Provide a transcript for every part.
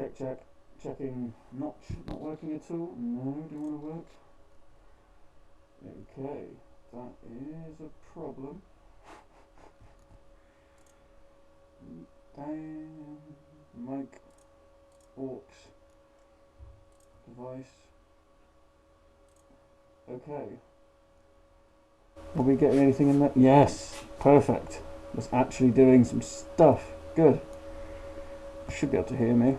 Check, check. Checking. Not working at all. No, don't want to work. Okay, that is a problem. Damn. Mic. Aux. Device. Okay. Are we getting anything in there? Yes. Perfect. That's actually doing some stuff. Good. Should be able to hear me.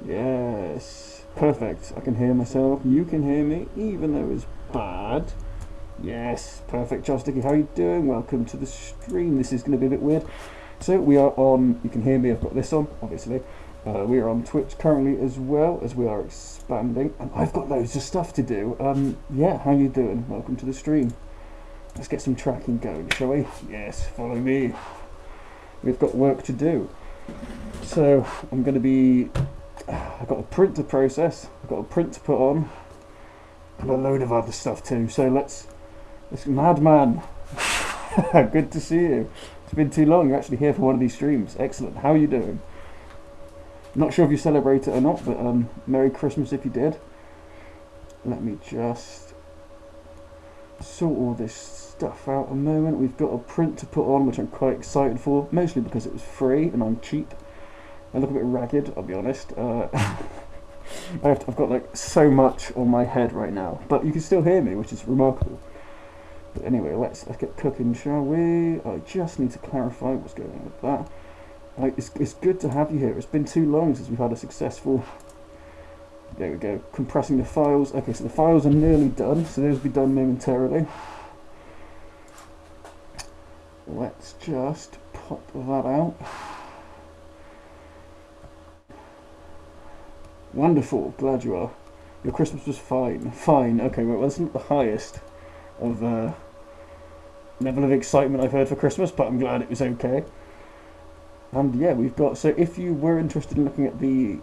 Yes. Perfect. I can hear myself. You can hear me, even though it's bad. Yes. Perfect. Chopsticky, how are you doing? Welcome to the stream. This is going to be a bit weird. So we are on, you can hear me, I've got this on, obviously. We are on Twitch currently as well, as we are expanding. And I've got loads of stuff to do. Yeah, how you doing? Welcome to the stream. Let's get some tracking going, shall we? Yes, follow me. We've got work to do. So I'm going to be, I've got a print to process, I've got a print to put on, and a load of other stuff too. So let's madman. Good to see you. It's been too long. You're actually here for one of these streams. Excellent. How are you doing? Not sure if you celebrate it or not, but Merry Christmas if you did. Let me just sort all this stuff out a moment. We've got a print to put on, which I'm quite excited for, mostly because it was free and I'm cheap. I look a bit ragged, I'll be honest. I've got like so much on my head right now, but you can still hear me, which is remarkable. But anyway, let's get cooking, shall we? I just need to clarify what's going on with that. It's good to have you here. It's been too long since we've had a successful... There we go. Compressing the files. Okay, so the files are nearly done, so those will be done momentarily. Let's just pop that out. Wonderful. Glad you are. Your Christmas was fine. Fine. Okay, well, that's not the highest of level of excitement I've heard for Christmas, but I'm glad it was okay. And yeah, we've got, so if you were interested in looking at the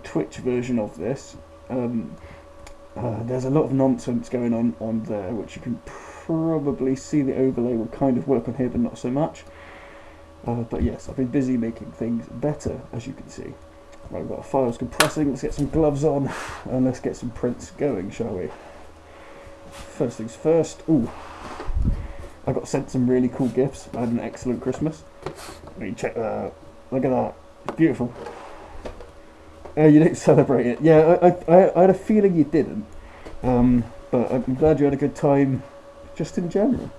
Twitch version of this, there's a lot of nonsense going on there, which you can probably see. The overlay will kind of work on here, but not so much. But yes, I've been busy making things better, as you can see. Right, we've got files compressing. Let's get some gloves on and let's get some prints going, shall we? First things first. Ooh, I got sent some really cool gifts. I had an excellent Christmas. Let me check that out. Look at that. It's beautiful. Oh, you didn't celebrate it. Yeah, I had a feeling you didn't. But I'm glad you had a good time just in general.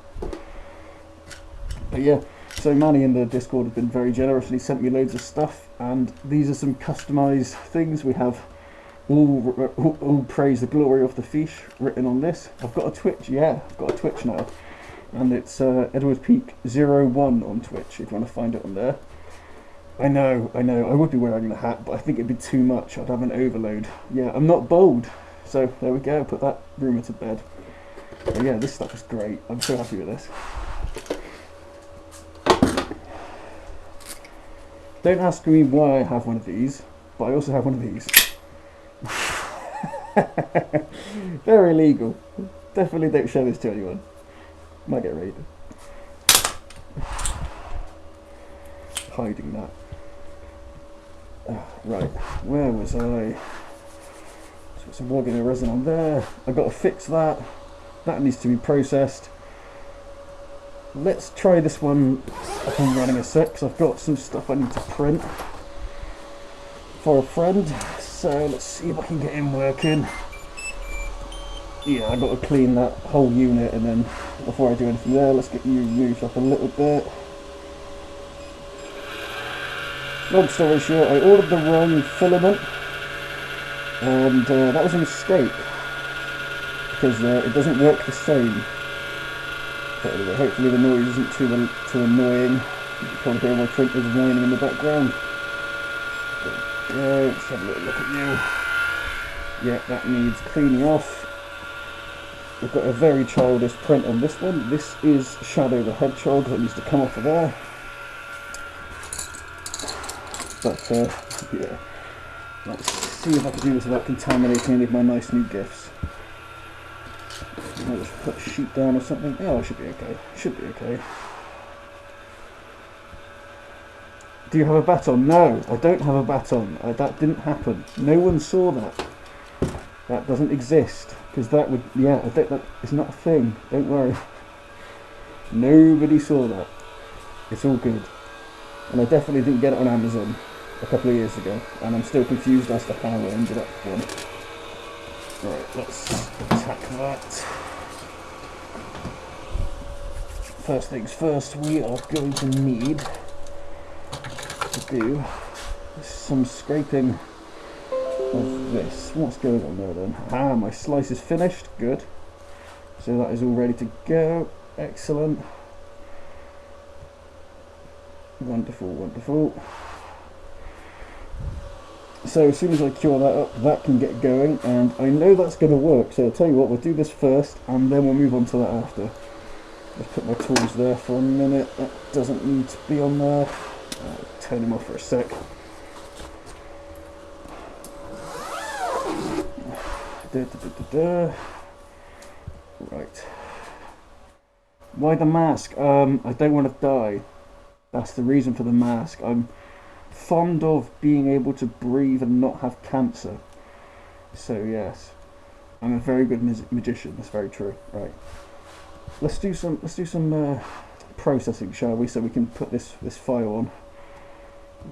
But yeah, so Manny in the Discord has been very generous and he sent me loads of stuff. And these are some customised things. We have all praise the glory of the fish written on this. I've got a Twitch, yeah, I've got a Twitch now. And it's Edward Peak 01 on Twitch, if you want to find it on there. I know, I would be wearing the hat, but I think it'd be too much. I'd have an overload. Yeah, I'm not bold. So there we go, put that rumour to bed. But yeah, this stuff is great. I'm so happy with this. Don't ask me why I have one of these, but I also have one of these. They're illegal. Definitely don't show this to anyone. Might get raided. Hiding that. Right, where was I? So got some Wargame resin on there. I've got to fix that. That needs to be processed. Let's try this one up and running a sec, because I've got some stuff I need to print for a friend. So let's see if I can get him working. Yeah, I've got to clean that whole unit, and then before I do anything there, let's get you moved up a little bit. Long story short, I ordered the wrong filament, and that was a mistake, because it doesn't work the same. But anyway, hopefully the noise isn't too annoying. You can probably hear my printers whining in the background. There we go, let's have a little look at you. Yeah, that needs cleaning off. We've got a very childish print on this one. This is Shadow the Hedgehog that needs to come off of there. But yeah, let's see if I can do this without contaminating any of my nice new gifts. I'll just put a sheet down or something. Oh, it should be okay. Should be okay. Do you have a baton? No, I don't have a baton. That didn't happen. No one saw that. That doesn't exist. Because that would, yeah, it's not a thing. Don't worry. Nobody saw that. It's all good. And I definitely didn't get it on Amazon a couple of years ago. And I'm still confused as to how I ended up with one. Right, let's attack that. First things first, we are going to need to do some scraping of this. What's going on there then? Ah, my slice is finished. Good. So that is all ready to go. Excellent. Wonderful, wonderful. So as soon as I cure that up, that can get going, and I know that's going to work. So I'll tell you what, we'll do this first, and then we'll move on to that after. Let's put my tools there for a minute. That doesn't need to be on there. I'll turn them off for a sec. Right. Why the mask? I don't want to die. That's the reason for the mask. I'm fond of being able to breathe and not have cancer. So yes, I'm a very good magician. That's very true. Right. Let's do some processing, shall we? So we can put this file on.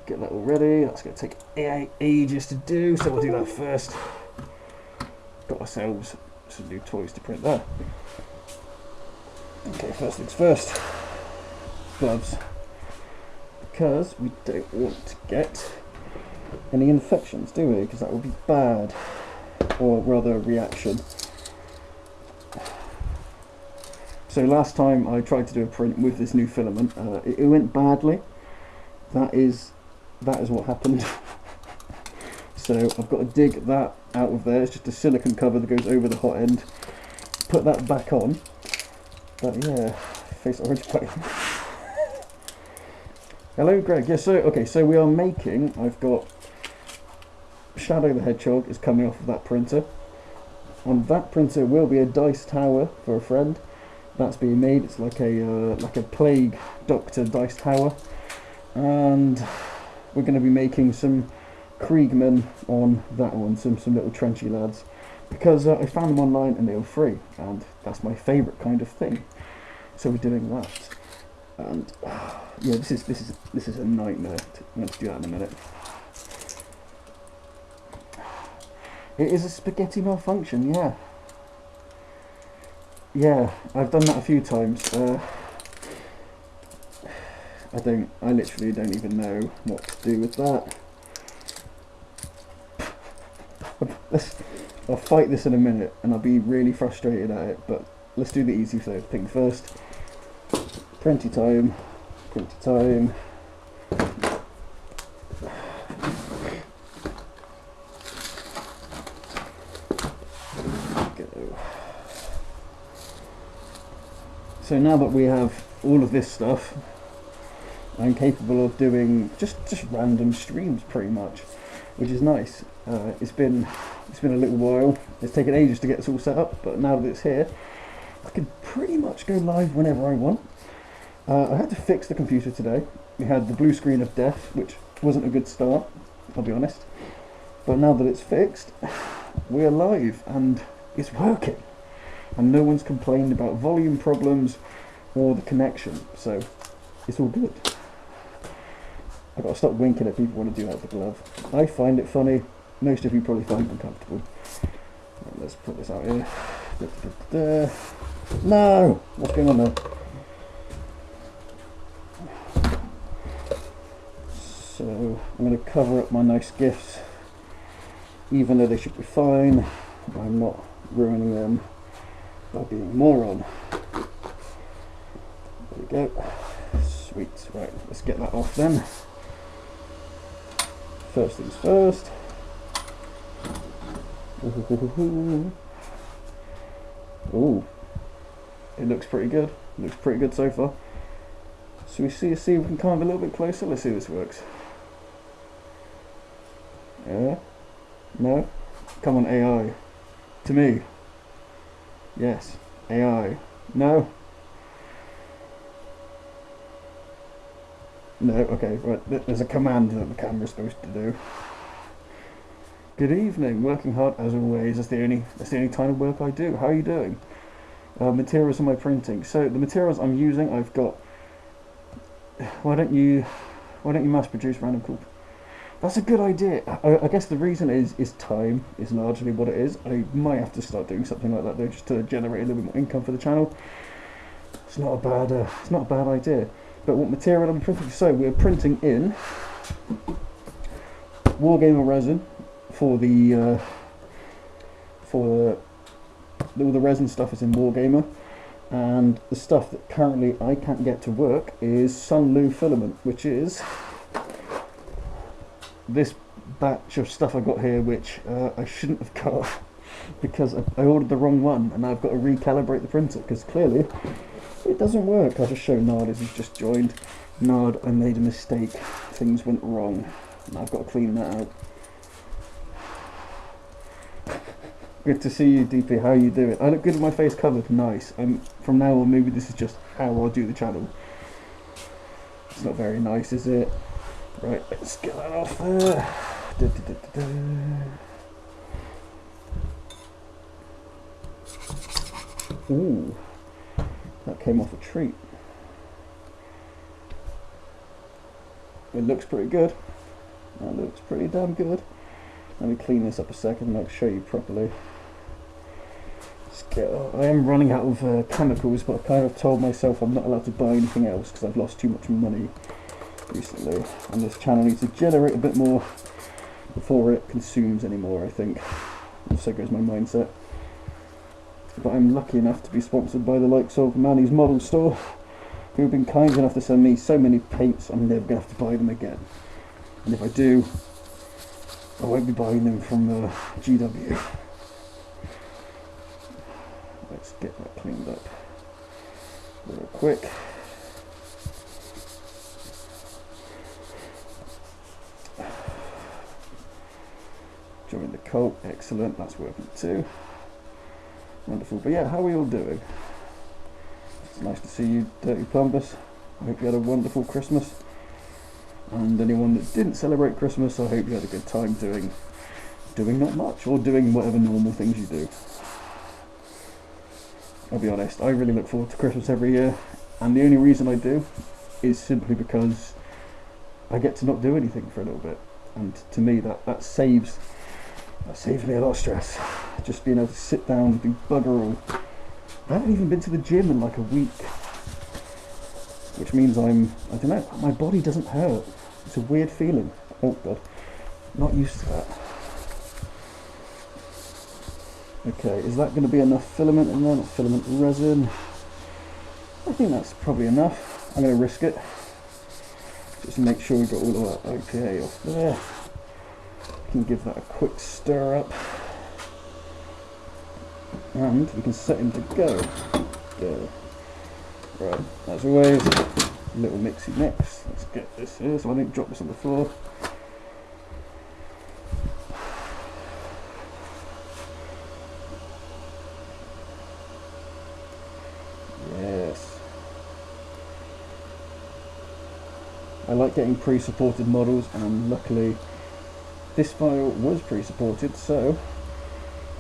Get that all ready. That's going to take ages to do. So we'll do that first. Got ourselves some new toys to print there. Okay, first things first. Gloves. Because we don't want to get any infections, do we? Because that would be bad. Or rather a reaction. So last time I tried to do a print with this new filament, it went badly. That is what happened. So I've got to dig that out of there. It's just a silicone cover that goes over the hot end. Put that back on. But yeah, face orange paint. Hello, Greg. Yes, so we are making. I've got Shadow the Hedgehog is coming off of that printer. On that printer will be a dice tower for a friend. That's being made. It's like a plague doctor dice tower, and we're going to be making some Kriegmen on that one, some little trenchy lads, because I found them online and they were free, and that's my favourite kind of thing. So we're doing that, and yeah, this is a nightmare. I'm going to do that in a minute. It is a spaghetti malfunction, yeah. Yeah, I've done that a few times. I literally don't even know what to do with that. I'll fight this in a minute and I'll be really frustrated at it, but let's do the easy thing first. Printy time. Go. So now that we have all of this stuff, I'm capable of doing just random streams pretty much, which is nice. It's been a little while. It's taken ages to get this all set up, but now that it's here, I can pretty much go live whenever I want. I had to fix the computer today. We had the blue screen of death, which wasn't a good start, I'll be honest. But now that it's fixed, we're live and it's working. And no one's complained about volume problems or the connection, so it's all good. I've got to stop winking at people when I do that with the glove. I find it funny. Most of you probably find it uncomfortable. Right, let's put this out here. No! What's going on there? So I'm going to cover up my nice gifts, even though they should be fine. I'm not ruining them by being a moron. There we go. Sweet. Right, let's get that off then. First things first. Ooh, it looks pretty good. Looks pretty good so far. So we see if we can come up a little bit closer. Let's see if this works. Yeah. No. Come on, AI. To me. Yes. AI. No. No, okay, right. There's a command that the camera's supposed to do. Good evening. Working hard as always. That's the only kind of work I do. How are you doing? Materials on my printing. So the materials I'm using, I've got. Why don't you mass produce random call? That's a good idea. I guess the reason is time is largely what it is. I might have to start doing something like that though, just to generate a little bit more income for the channel. It's not a bad idea. But what material I'm printing? So we're printing in Wargamer resin for all the resin stuff is in Wargamer, and the stuff that currently I can't get to work is Sunlu filament, which is this batch of stuff I got here, which I shouldn't have got because I ordered the wrong one, and now I've got to recalibrate the printer because clearly it doesn't work. I'll just show Nard as he's just joined. Nard, I made a mistake. Things went wrong. Now I've got to clean that out. Good to see you, DP. How are you doing? I look good with my face covered. Nice. From now on, maybe this is just how I'll do the channel. It's not very nice, is it? Right, let's get that off there. Ooh. That came off a treat. It looks pretty good. That looks pretty damn good. Let me clean this up a second and I'll show you properly. I am running out of chemicals, but I've kind of told myself I'm not allowed to buy anything else because I've lost too much money recently. And this channel needs to generate a bit more before it consumes anymore, I think. So goes my mindset. But I'm lucky enough to be sponsored by the likes of Manny's Model Store, who have been kind enough to send me so many paints I'm never going to have to buy them again. And if I do, I won't be buying them from GW. Let's get that cleaned up real quick. Join the cult, excellent, that's working too. Wonderful, but yeah, how are we all doing? It's nice to see you, Dirty Plumbus. I hope you had a wonderful Christmas. And anyone that didn't celebrate Christmas, I hope you had a good time doing not much, or doing whatever normal things you do. I'll be honest, I really look forward to Christmas every year, and the only reason I do is simply because I get to not do anything for a little bit, and to me that saves me a lot of stress. Just being able to sit down and do bugger all. I haven't even been to the gym in like a week, which means I don't know, my body doesn't hurt. It's a weird feeling. Oh god, not used to that. Okay, is that going to be enough filament in there? Not filament, resin. I think that's probably enough. I'm going to risk it just to make sure we got all of that okay off there. Can give that a quick stir up, and we can set him to go. Go. Right, as always, a little mixy mix. Let's get this here so I don't drop this on the floor. Yes. I like getting pre-supported models, and luckily this file was pre-supported, so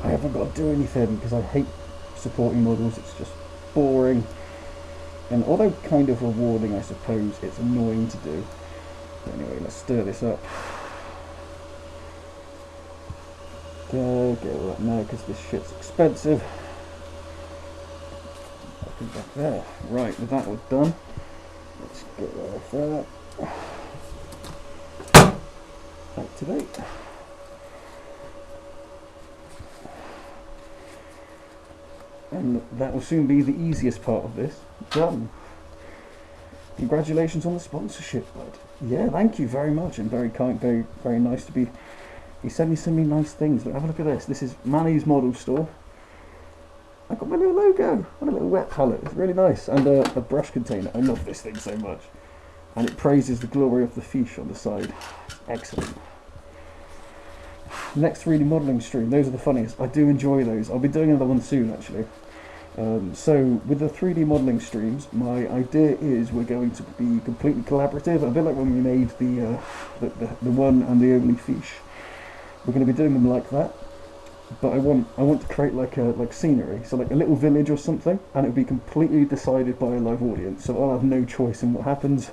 I haven't got to do anything because I hate supporting models. It's just boring, and although kind of rewarding, I suppose, it's annoying to do. But anyway, let's stir this up. Go, get all that now because this shit's expensive. I think back there. Right, with that all done, let's get that off there. Activate. And that will soon be the easiest part of this. Done. Congratulations on the sponsorship, bud. Yeah, thank you very much, and very kind, very nice to be. He sent me so many nice things. But have a look at this. This is Manny's Model Store. I got my little logo on a little wet palette. It's really nice, and a brush container. I love this thing so much, and it praises the glory of the fiche on the side. Excellent. Next 3D modelling stream, those are the funniest. I do enjoy those. I'll be doing another one soon actually. So with the 3D modelling streams, my idea is we're going to be completely collaborative, a bit like when we made the one and the only fiche. We're going to be doing them like that, but I want to create like scenery, so like a little village or something, and it'll be completely decided by a live audience. So I'll have no choice in what happens.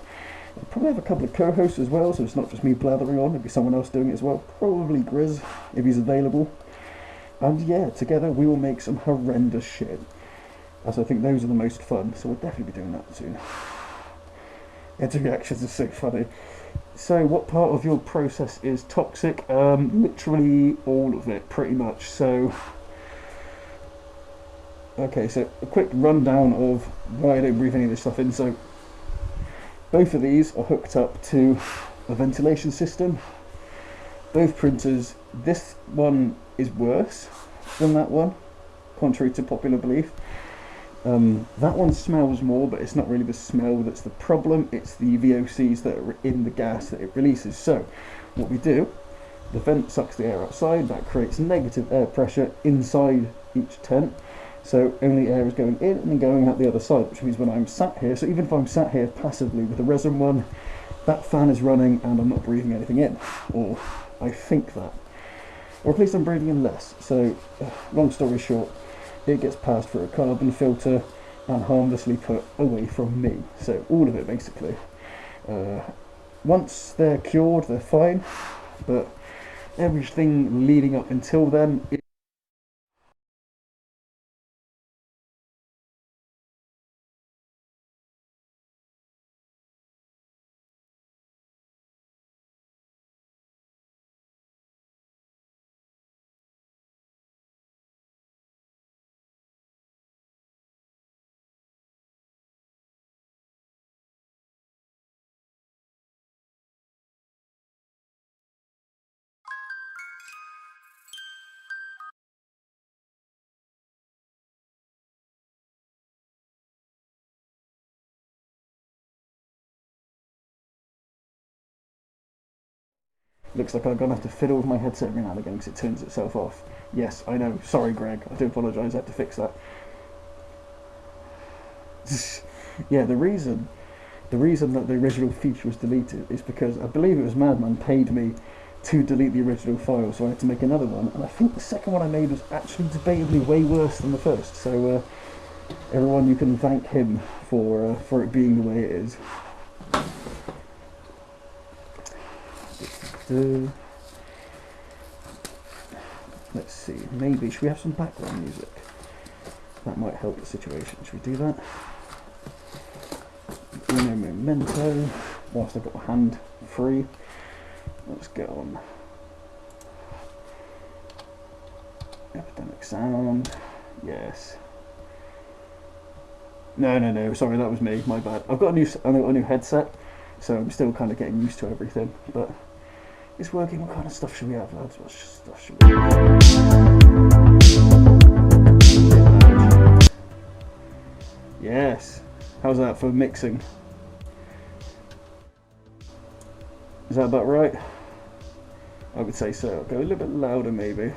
I'll probably have a couple of co-hosts as well, so it's not just me blathering on. It'll be someone else doing it as well. Probably Grizz if he's available. And yeah, together we will make some horrendous shit, as I think those are the most fun, so we'll definitely be doing that soon. Ed's reactions are so funny. So what part of your process is toxic? Literally all of it, pretty much. So, okay, so a quick rundown of why I don't breathe any of this stuff in. So both of these are hooked up to a ventilation system. Both printers, this one is worse than that one, contrary to popular belief. That one smells more, but it's not really the smell that's the problem, it's the VOCs that are in the gas that it releases. So what we do, the vent sucks the air outside, that creates negative air pressure inside each tent, so only air is going in and going out the other side, which means when I'm sat here, so even if I'm sat here passively with the resin one, that fan is running and I'm not breathing anything in, or I think that, or at least I'm breathing in less. So long story short, it gets passed through a carbon filter and harmlessly put away from me. So all of it basically. Once they're cured, they're fine, but everything leading up until then, looks like I'm going to have to fiddle with my headset every now and again because it turns itself off. Yes, I know. Sorry, Greg. I do apologise. I have to fix that. Yeah, the reason that the original feature was deleted is because I believe it was Madman paid me to delete the original file, so I had to make another one. And I think the second one I made was actually debatably way worse than the first. So everyone, you can thank him for it being the way it is. Let's see, maybe should we have some background music? That might help the situation. Should we do that? Uno momento. Whilst I've got my hand free, let's get on. Epidemic sound. Yes. No. Sorry, that was me. My bad. I've got a new headset, so I'm still kind of getting used to everything, but it's working. What kind of stuff should we have, lads? What stuff should we have? Yes. How's that for mixing? Is that about right? I would say so. I'll go a little bit louder maybe.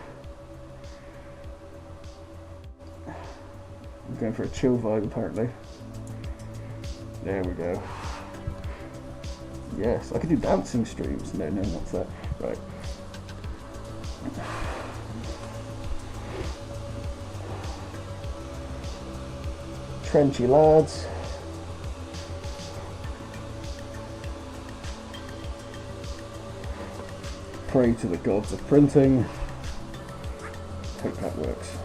I'm going for a chill vibe apparently. There we go. Yes, I could do dancing streams. No, not that. Right. Trenchy lads. Pray to the gods of printing. Hope that works.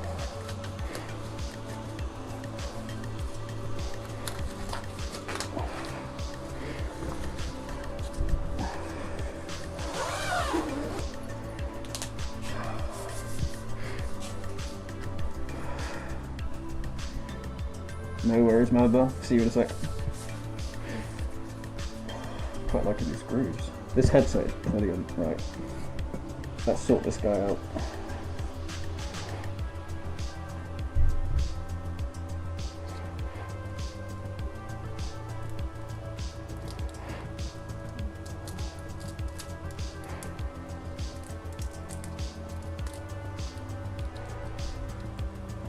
No worries, Madba. See you in a sec. Quite liking these grooves. This headset is brilliant. Right. Let's sort this guy out.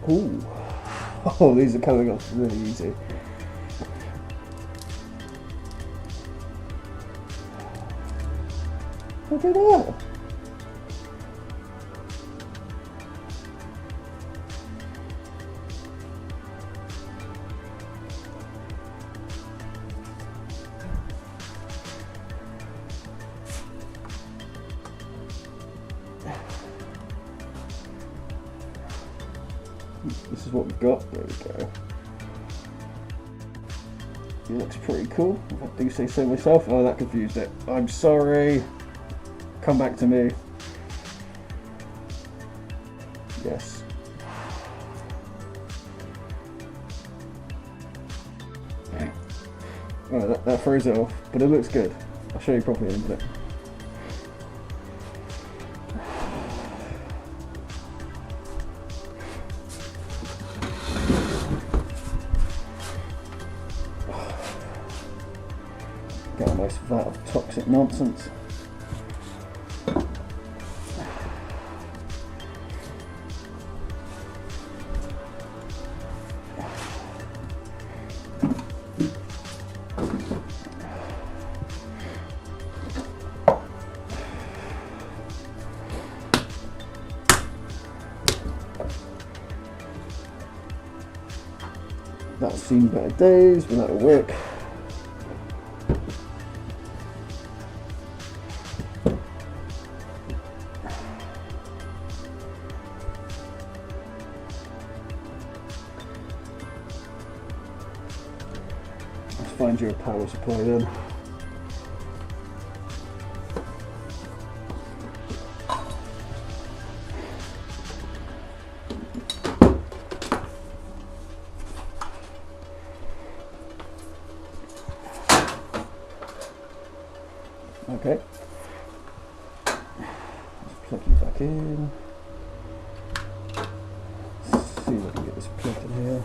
Ooh. Oh, these are coming off really easy. Look at that. This is what we've got. There we go. It looks pretty cool, if I do say so myself. Oh, that confused it. I'm sorry. Come back to me. Yes. Right, that throws it off, but it looks good. I'll show you properly in a minute. Got a nice vat of toxic nonsense. That's seen better days without a wick. Let's find you a power supply then. Okay, let's plug you back in. Let's see if I can get this plugged in here.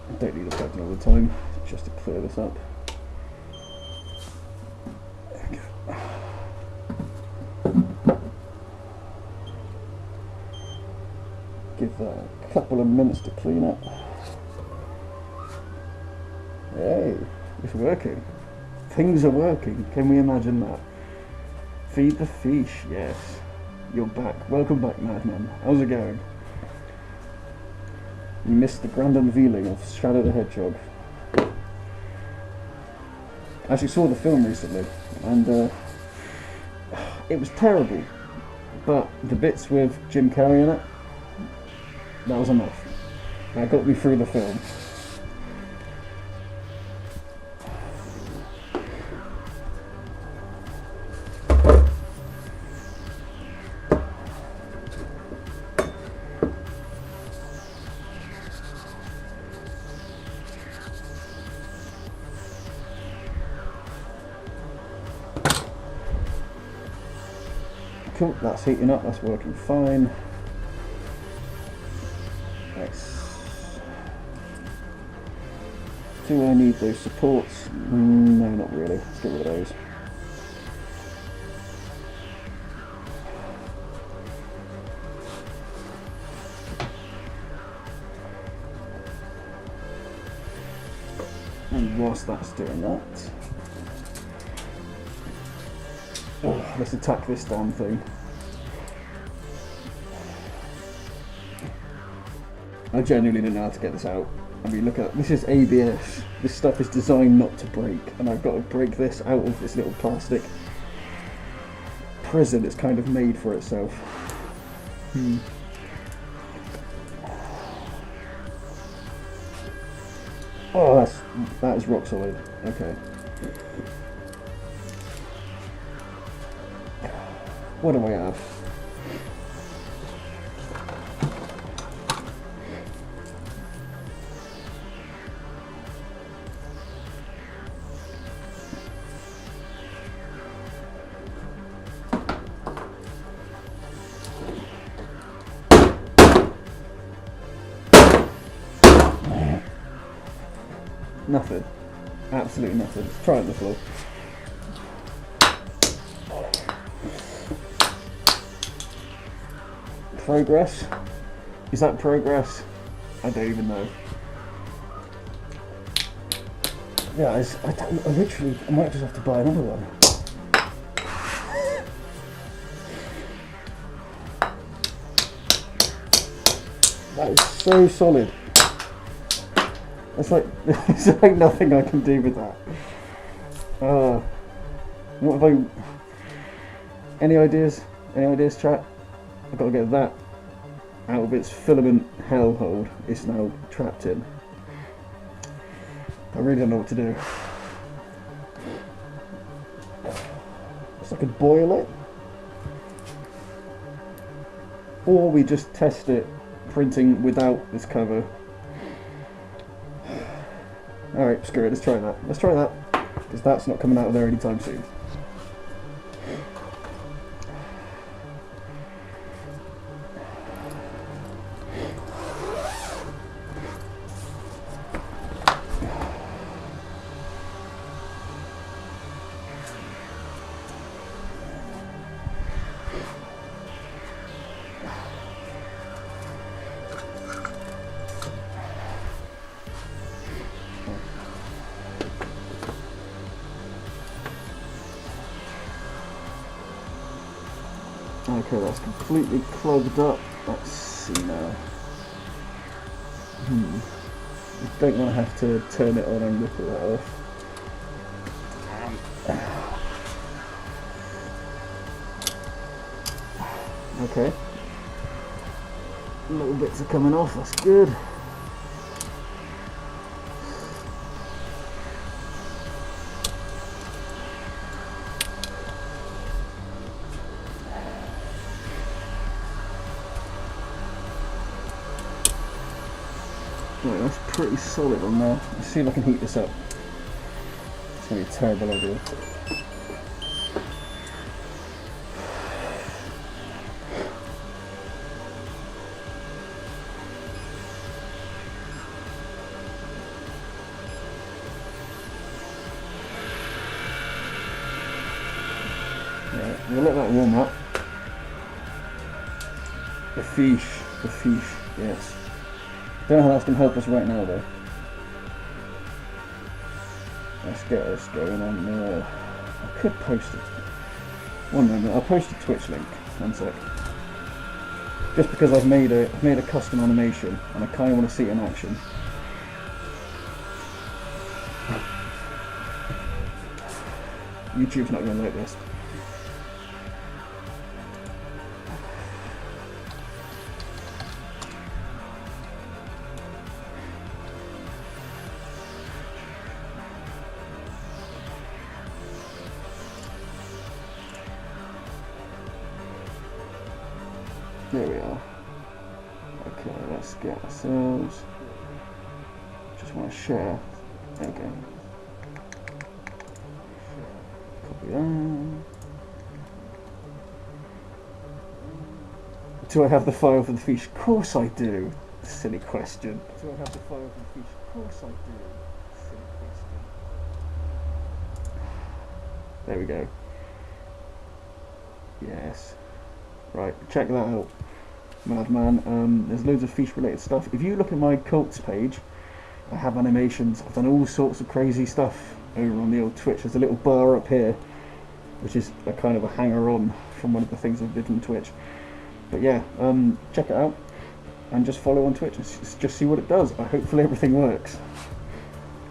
I don't need it plugged in all the time, just to clear this up. There we go. Give that a couple of minutes to clean up. Hey, it's working. Things are working. Can we imagine that? Feed the fish, yes. You're back. Welcome back, Madman. How's it going? You missed the grand unveiling of Shadow the Hedgehog. I actually saw the film recently, and it was terrible. But the bits with Jim Carrey in it, that was enough. That got me through the film. Cool, that's heating up, that's working fine. Nice. Do I need those supports? No, not really. Let's get rid of those. And whilst that's doing that, oh, let's attack this damn thing. I genuinely didn't know how to get this out. I mean, look at this is ABS. This stuff is designed not to break, and I've got to break this out of this little plastic prison it's kind of made for itself. Oh, that is rock solid. Okay. What do I have? Nothing. Absolutely nothing. Let's try it on the floor. Progress? Is that progress? I don't even know. Yeah, I literally, I might just have to buy another one. That is so solid. It's like nothing I can do with that. What have I? Any ideas? Any ideas, chat? I've got to get that out of its filament hellhole it's now trapped in. I really don't know what to do. So I could boil it, or we just test it printing without this cover. Alright, screw it, let's try that. Let's try that, because that's not coming out of there anytime soon. Okay, that's completely clogged up. Let's see now. I don't want to have to turn it on and ripple that off. Okay. Little bits are coming off, that's good. Right, that's pretty solid on there. Let's see if I can heat this up. It's going to be a terrible idea. Right, we'll let that warm up. The fish, yes. Don't know how that's going to help us right now though. Let's get this going on there. I could post it. One moment, I'll post a Twitch link. One sec. Just because I've made a custom animation and I kind of want to see it in action. YouTube's not going to like this. There we are. Okay, let's get ourselves. Just want to share. Okay. Copy that. Do I have the file for the fish? Of course I do. Silly question. Do I have the file for the fish? Of course I do. Silly question. There we go. Yes. Right, check that out, madman. There's loads of fish related stuff. If you look at my cults page, I have animations. I've done all sorts of crazy stuff over on the old Twitch. There's a little bar up here, which is a kind of a hanger on from one of the things I did on Twitch. But yeah, check it out and just follow on Twitch and just see what it does. Hopefully everything works.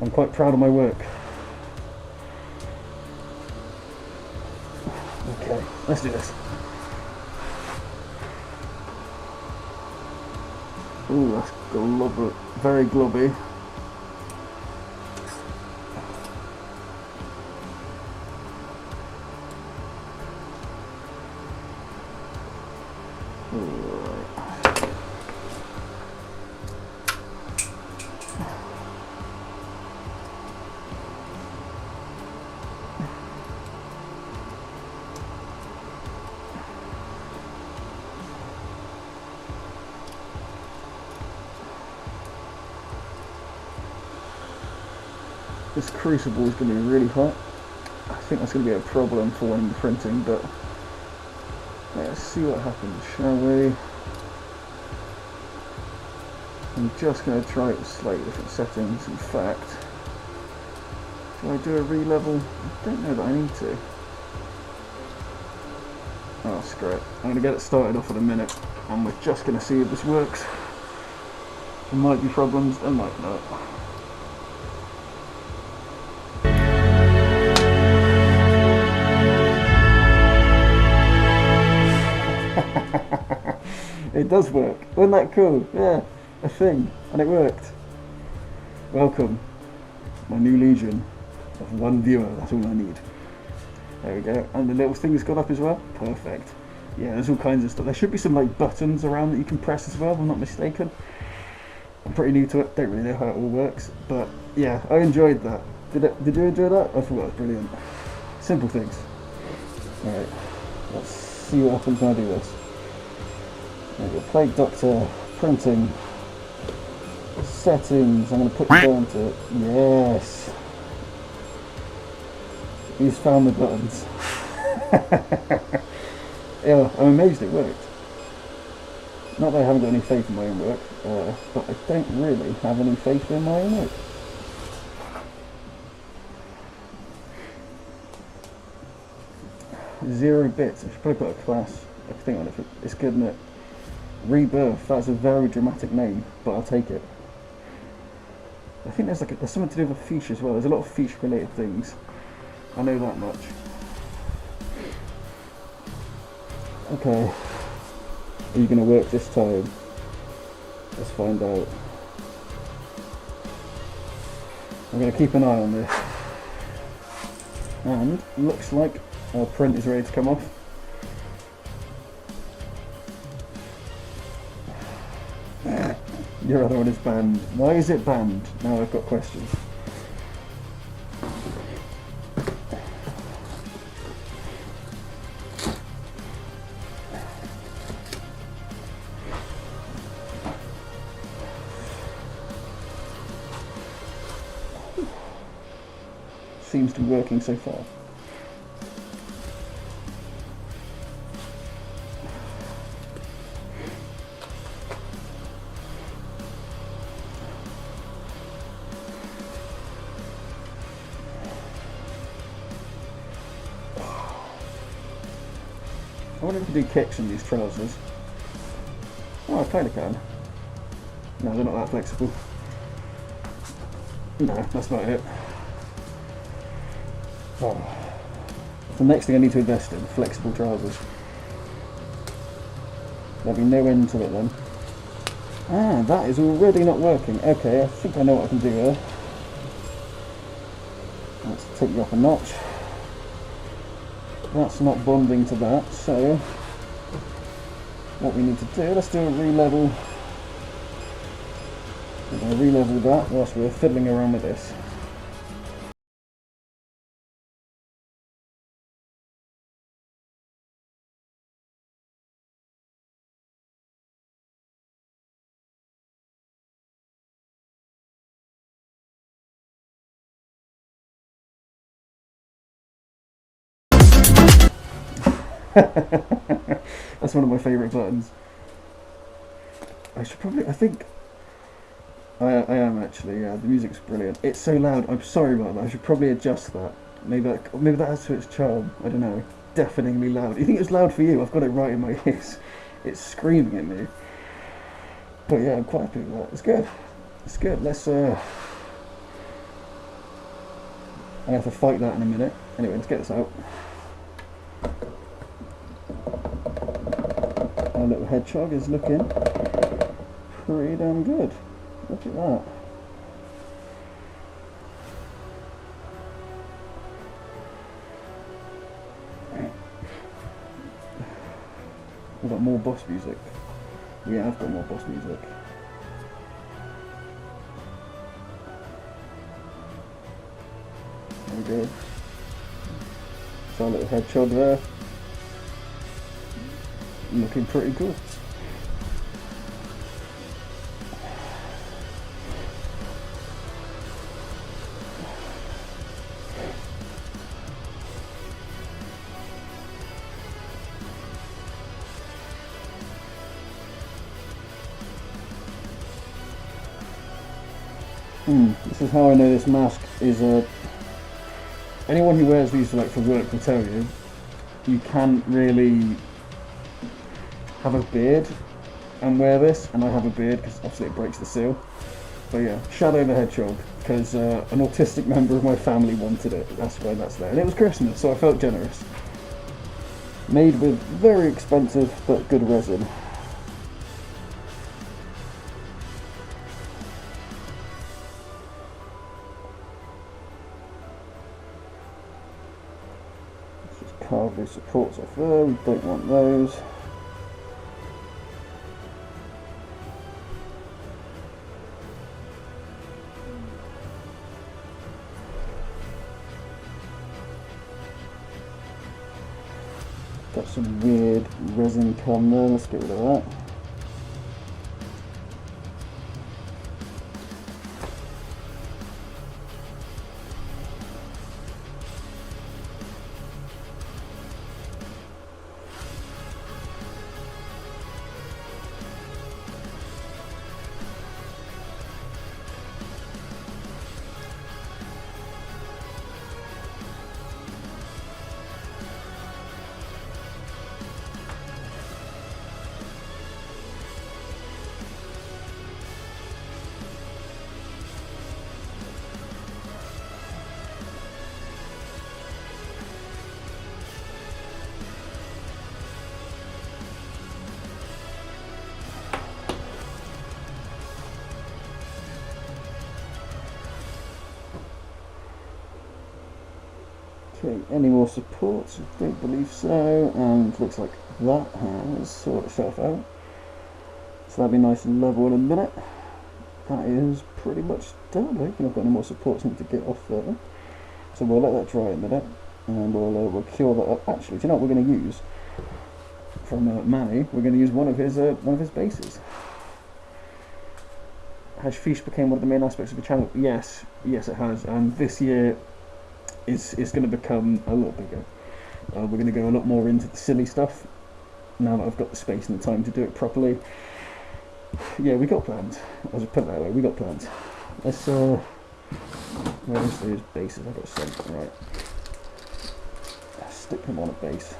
I'm quite proud of my work. Okay, let's do this. Ooh, that's globby, very globby. This crucible is going to be really hot. I think that's going to be a problem for when we're printing, but let's see what happens, shall we? I'm just going to try it with slightly different settings. In fact, do I do a re-level? I don't know that I need to. Oh, screw it. I'm going to get it started off in a minute, and we're just going to see if this works. There might be problems, there might not. It does work. Wasn't that cool? Yeah, a thing, and it worked. Welcome, my new legion of 1 viewer. That's all I need. There we go. And the little thing's got up as well. Perfect. Yeah, there's all kinds of stuff. There should be some like buttons around that you can press as well, if I'm not mistaken. I'm pretty new to it. Don't really know how it all works, but yeah, I enjoyed that. Did you enjoy that? I thought that was brilliant. Simple things. All right. Let's see what happens when I do this. Plague Doctor, printing, settings. I'm going to put you down to it. Yes. He's found the buttons. Yeah, I'm amazed it worked. Not that I haven't got any faith in my own work, but I don't really have any faith in my own work. Zero bits. I should probably put a class. I think on it. It's good, isn't it? Rebirth. That's a very dramatic name, but I'll take it. I think there's something to do with a feature as well. There's a lot of feature-related things. I know that much. Okay. Are you going to work this time? Let's find out. I'm going to keep an eye on this. And looks like our print is ready to come off. Your other one is banned. Why is it banned? Now I've got questions. Seems to be working so far. I wonder if you do kicks in these trousers. Oh, I kind of can. No, they're not that flexible. No, that's not it. Oh. The next thing I need to invest in, flexible trousers. There'll be no end to it then. Ah, that is already not working. Okay, I think I know what I can do here. Let's take you up a notch. That's not bonding to that, so what we need to do, let's do a re-level. We're going to re-level that whilst we're fiddling around with this. That's one of my favourite buttons. I think I am actually, yeah, the music's brilliant. It's so loud, I'm sorry about that, I should probably adjust that. Maybe that adds to its charm, I don't know. Deafeningly loud. You think it's loud for you? I've got it right in my ears. It's screaming at me. But yeah, I'm quite happy with that. It's good. It's good. Let's I have to fight that in a minute. Anyway, let's get this out. Our little hedgehog is looking pretty damn good. Look at that. We've got more boss music. Yeah, I've got more boss music. There we go. So our little hedgehog there. Looking pretty cool. This is how I know this mask is a... Anyone who wears these for work will tell you, you can't really have a beard and wear this, and I have a beard because obviously it breaks the seal. But yeah, Shadow the Hedgehog, because an autistic member of my family wanted it. That's why that's there. And it was Christmas, so I felt generous. Made with very expensive but good resin. Let's just carve these supports off there, we don't want those. Got some weird resin come there, let's get rid of that. Okay, any more supports? I don't believe so, and looks like that has sorted itself out. So that'll be nice and level in a minute. That is pretty much done. I don't think I've got any more supports I need to get off there. So we'll let that dry in a minute, and we'll cure that up. Actually, do you know what we're going to use? From Manny, we're going to use one of his bases. Has fish became one of the main aspects of the channel? Yes, it has, and this year it's going to become a lot bigger. We're going to go a lot more into the silly stuff now that I've got the space and the time to do it properly. Yeah, we got plans. I'll just put it that way, we got plans. Let's where's those bases? I've got some. Right, stick him on a base.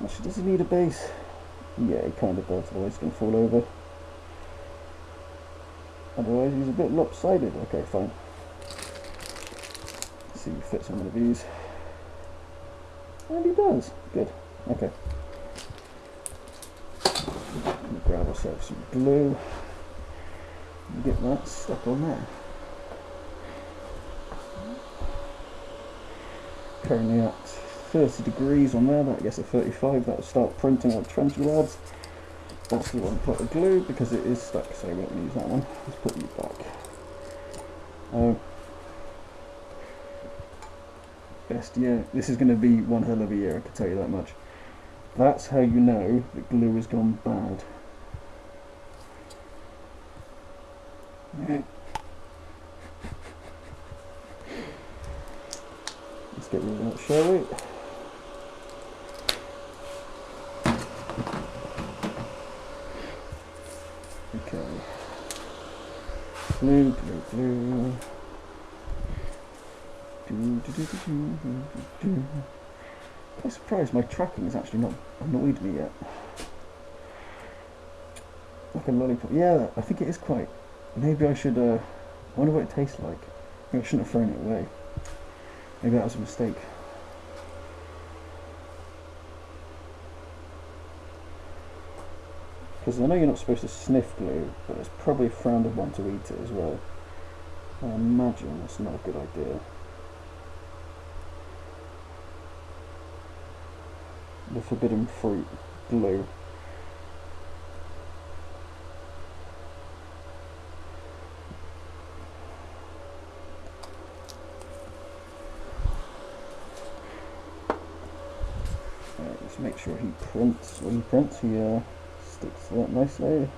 Actually, does he need a base? Yeah, he kind of does, otherwise he's going to fall over. Otherwise he's a bit lopsided. Okay, fine. See if he fits on one of these. And he does. Good. Okay. We'll grab ourselves some glue and get that stuck on there. Currently at 30 degrees on there, that gets a 35, that'll start printing our trench rods. That's the one pot of glue because it is stuck, so we won't use that one. Let's put you back. Best year. This is going to be one hell of a year, I can tell you that much. That's how you know that glue has gone bad. Let's get rid of that, shall we? Okay. Glue, glue, glue. I'm surprised my tracking has actually not annoyed me yet. Like a lollipop. Yeah, I think it is quite. Maybe I should. I wonder what it tastes like. Maybe I shouldn't have thrown it away. Maybe that was a mistake. Because I know you're not supposed to sniff glue, but it's probably frowned upon to eat it as well. I imagine that's not a good idea. The forbidden fruit glue. Right, let's make sure he prints. When he prints, he sticks to that nicely. There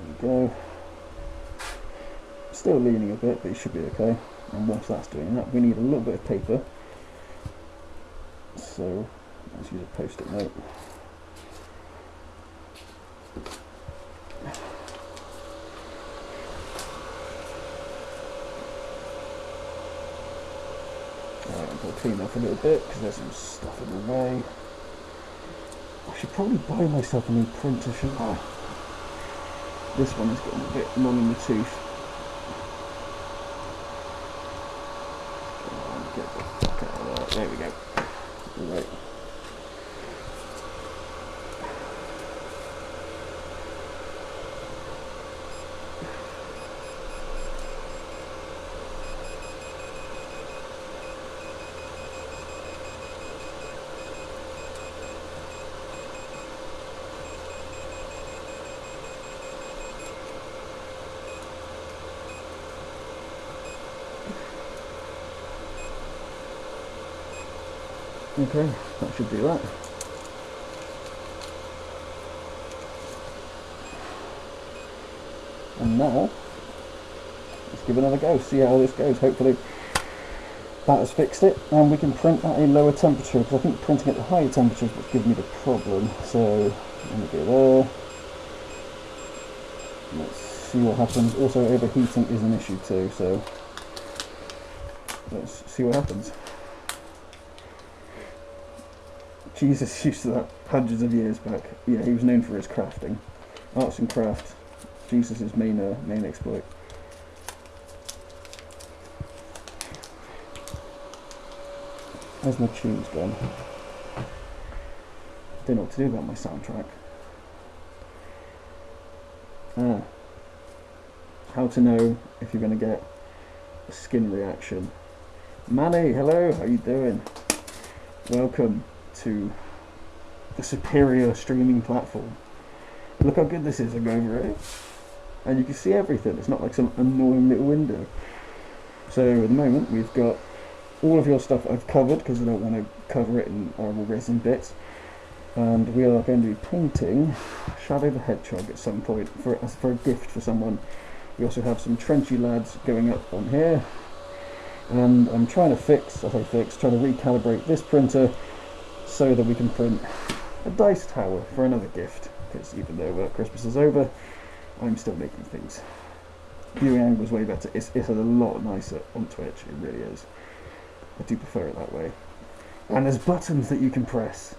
we go. Still leaning a bit, but he should be okay. And whilst that's doing that, we need a little bit of paper. So let's use a post-it note. clean up a little bit because there's some stuff in the way. I should probably buy myself a new printer, shouldn't I? This one is getting a bit long in the tooth. Get the fuck out of there. There we go. Right. Okay, that should do that. And now, let's give it another go, see how this goes. Hopefully that has fixed it, and we can print at a lower temperature, because I think printing at the higher temperature is what's giving me the problem. So, let me go there. Let's see what happens. Also, overheating is an issue too, so let's see what happens. Jesus used to that hundreds of years back. Yeah, he was known for his crafting. Arts and craft. Jesus' main exploit. Where's my tunes gone? Don't know what to do about my soundtrack. How to know if you're going to get a skin reaction. Manny, hello, how you doing? Welcome to the superior streaming platform. Look how good this is. I go over it and you can see everything. It's not like some annoying little window. So at the moment we've got all of your stuff I've covered because I don't want to cover it in horrible resin bits, and we are going to be painting Shadow the Hedgehog at some point for a gift for someone. We also have some Trenchy Lads going up on here, and I'm trying to trying to recalibrate this printer so that we can print a dice tower for another gift, because even though Christmas is over, I'm still making things. Viewing angle is way better. It's a lot nicer on Twitch, it really is. I do prefer it that way. And there's buttons that you can press.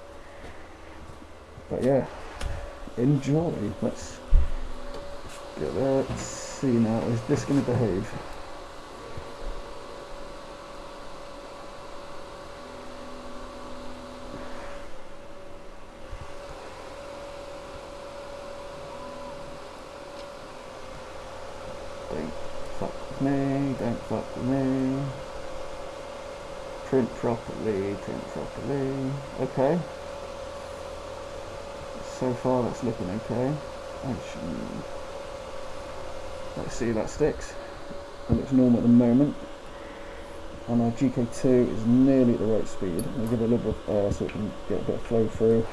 But yeah, enjoy. Let's get there. Let's see now, is this going to behave? Don't fuck with me. Print properly, Okay. So far that's looking okay. Let's see if that sticks. It looks normal at the moment. And our GK2 is nearly at the right speed. I'll give it a little bit of air so it can get a bit of flow through.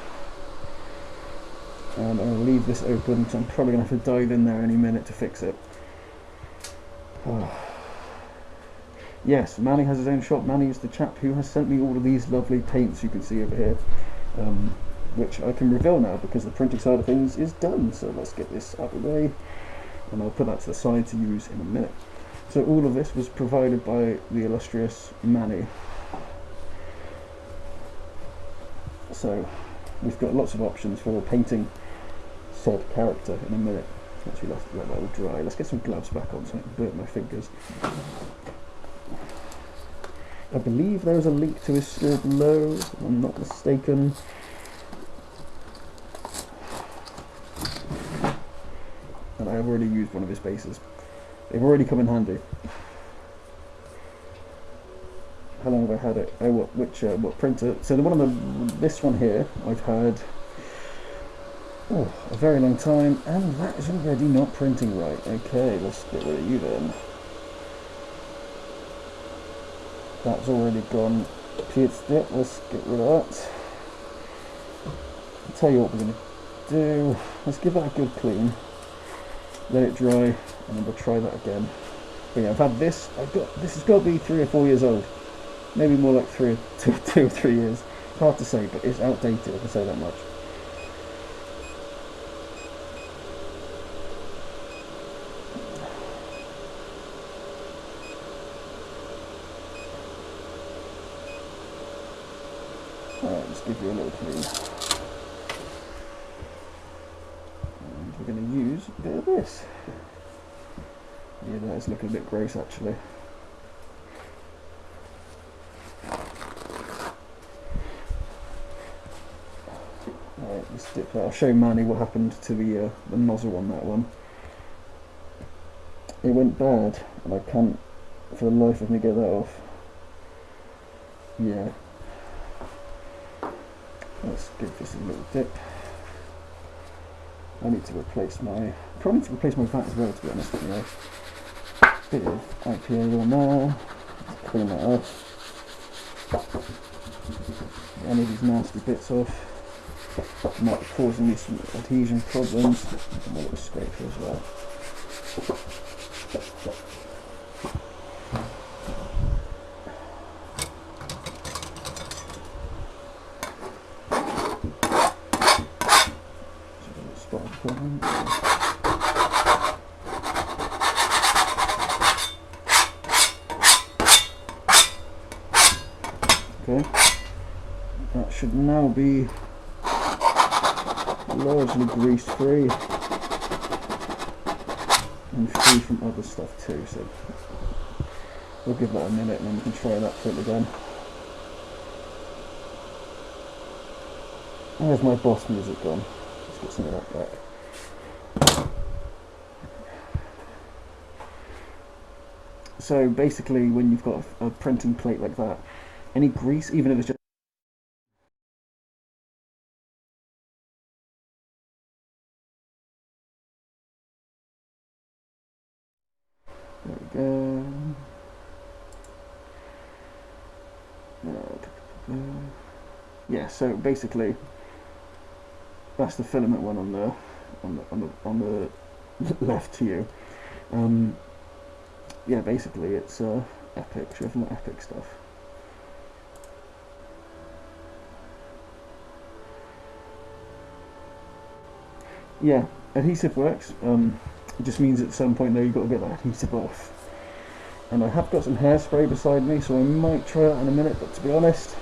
And I'm going to leave this open because I'm probably going to have to dive in there any minute to fix it. Yes, Manny has his own shop. Manny is the chap who has sent me all of these lovely paints you can see over here, which I can reveal now because the printing side of things is done. So let's get this out of the way, and I'll put that to the side to use in a minute. So all of this was provided by the illustrious Manny. So we've got lots of options for painting said character in a minute. Actually, let's let that all dry. Let's get some gloves back on so I can burn my fingers. I believe there is a link to his store below, if I'm not mistaken. And I have already used one of his bases. They've already come in handy. How long have I had it? Oh, what printer? So the one on this one here, I've had a very long time, and that is already not printing right. Okay, let's get rid of you then. That's already gone. Let's get rid of that. I'll tell you what we're going to do. Let's give that a good clean. Let it dry, and then we'll try that again. But yeah, I've had this. This has got to be 3 or 4 years old. Maybe more like 2 or 3 years. It's hard to say, but it's outdated, I can say that much. give you a little clean. And we're going to use a bit of this. Yeah, that's looking a bit gross actually. Alright, let's dip that. I'll show Manny what happened to the nozzle on that one. It went bad, and I can't for the life of me get that off. Yeah. Let's give this a little dip. I need to replace my, probably need to replace my vat as well, to be honest, you know. Bit of IPA on there. Let's clean that off. Get any of these nasty bits off. Might be causing me some adhesion problems. And a little scraper as well. Okay, that should now be largely grease free and free from other stuff too, so we'll give that a minute and then we can try that foot again. Where's my boss music gone? Let's get some of that back. So basically when you've got a printing plate like that, any grease, even if it's just there we go. Yeah, so basically that's the filament one on the left to you. Yeah, basically it's epic. Should have more epic stuff. Yeah, adhesive works. It just means at some point though you've got to get that adhesive off. And I have got some hairspray beside me, so I might try that in a minute, but to be honest,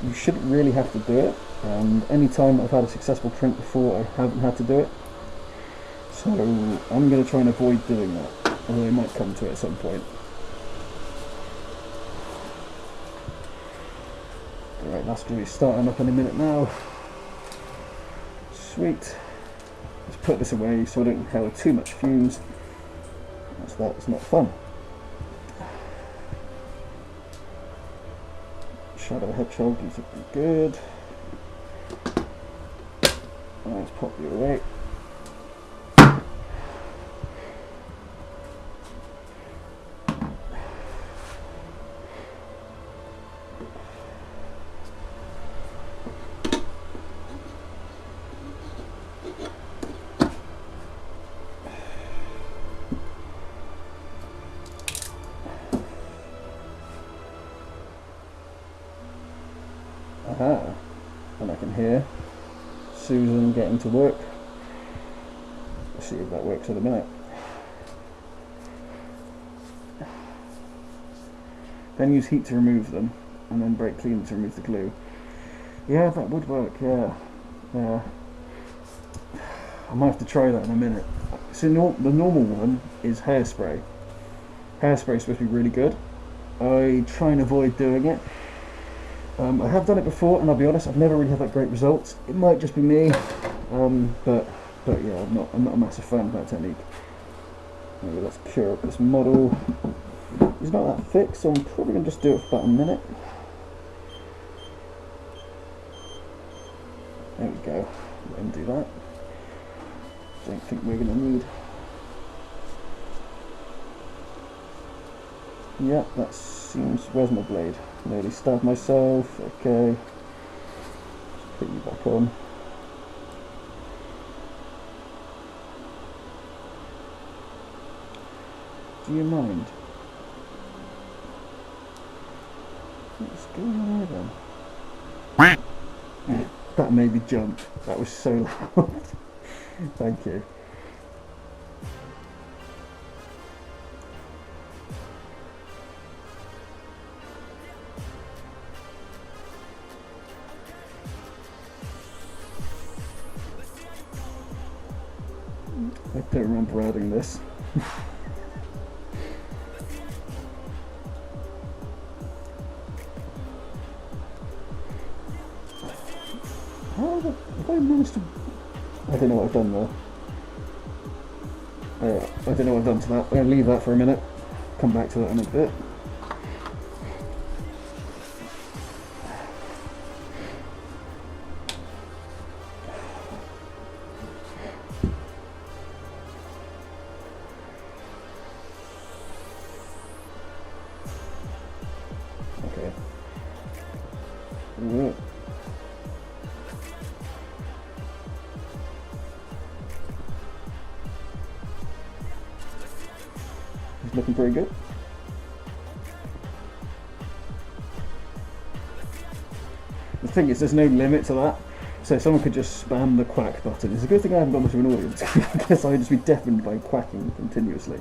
you shouldn't really have to do it. And any time I've had a successful print before, I haven't had to do it. So I'm going to try and avoid doing that, although I might come to it at some point. Alright, that's going to be starting up in a minute now. Sweet. Let's put this away so I don't inhale too much fumes. That's not fun. Shadow Hedgehog, these look pretty good. Let's pop you away. Aha, and I can hear Susan getting to work. Let's see if that works in a minute. Then use heat to remove them, and then brake clean to remove the glue. Yeah, that would work, yeah. Yeah. I might have to try that in a minute. So the normal one is hairspray. Hairspray is supposed to be really good. I try and avoid doing it. I have done it before, and I'll be honest, I've never really had that great results. It might just be me, but yeah, I'm not a massive fan of that technique. Maybe let's cure up this model. It's not that thick, so I'm probably going to just do it for about a minute. There we go. Let him do that. Don't think we're going to need. Yeah, that seems. Where's my blade? Nearly stabbed myself. Okay. Just put you back on. Do you mind? What's going on here then? That made me jump. That was so loud. Thank you. I don't remember adding this. How have I managed to... I don't know what I've done there. I don't know what I've done to that. I'm going to leave that for a minute. Come back to that in a bit. Okay. Yeah. It's looking pretty good. The thing is, there's no limit to that, so someone could just spam the quack button. It's a good thing I haven't got much of an audience, because I'd just be deafened by quacking continuously.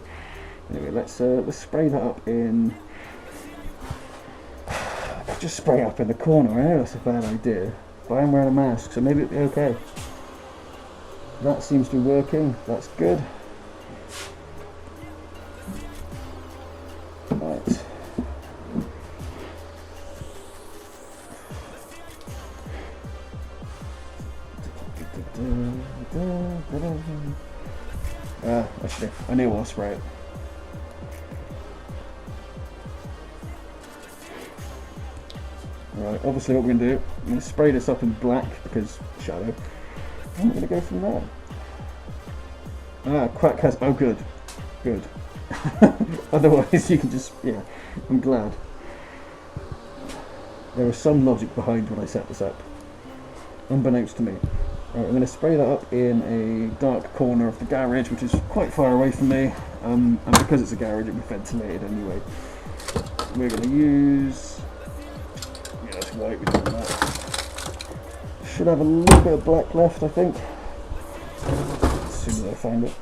Anyway, let's spray that up in... Just spray up in the corner. I know that's a bad idea, but I'm wearing a mask, so maybe it'll be okay. That seems to be working. That's good. Right. Actually, I know I'll spray it. Right, obviously what we're going to do, I'm going to spray this up in black because shadow. I'm going to go from there. Quack has... Oh, good. Good. Otherwise you can just... Yeah, I'm glad. There was some logic behind when I set this up. Unbeknownst to me. Right, I'm going to spray that up in a dark corner of the garage, which is quite far away from me. And because it's a garage, it'll be ventilated anyway. We're going to use... Yeah, it's white, we don't want that. Should have a little bit of black left, I think. As soon as I find it.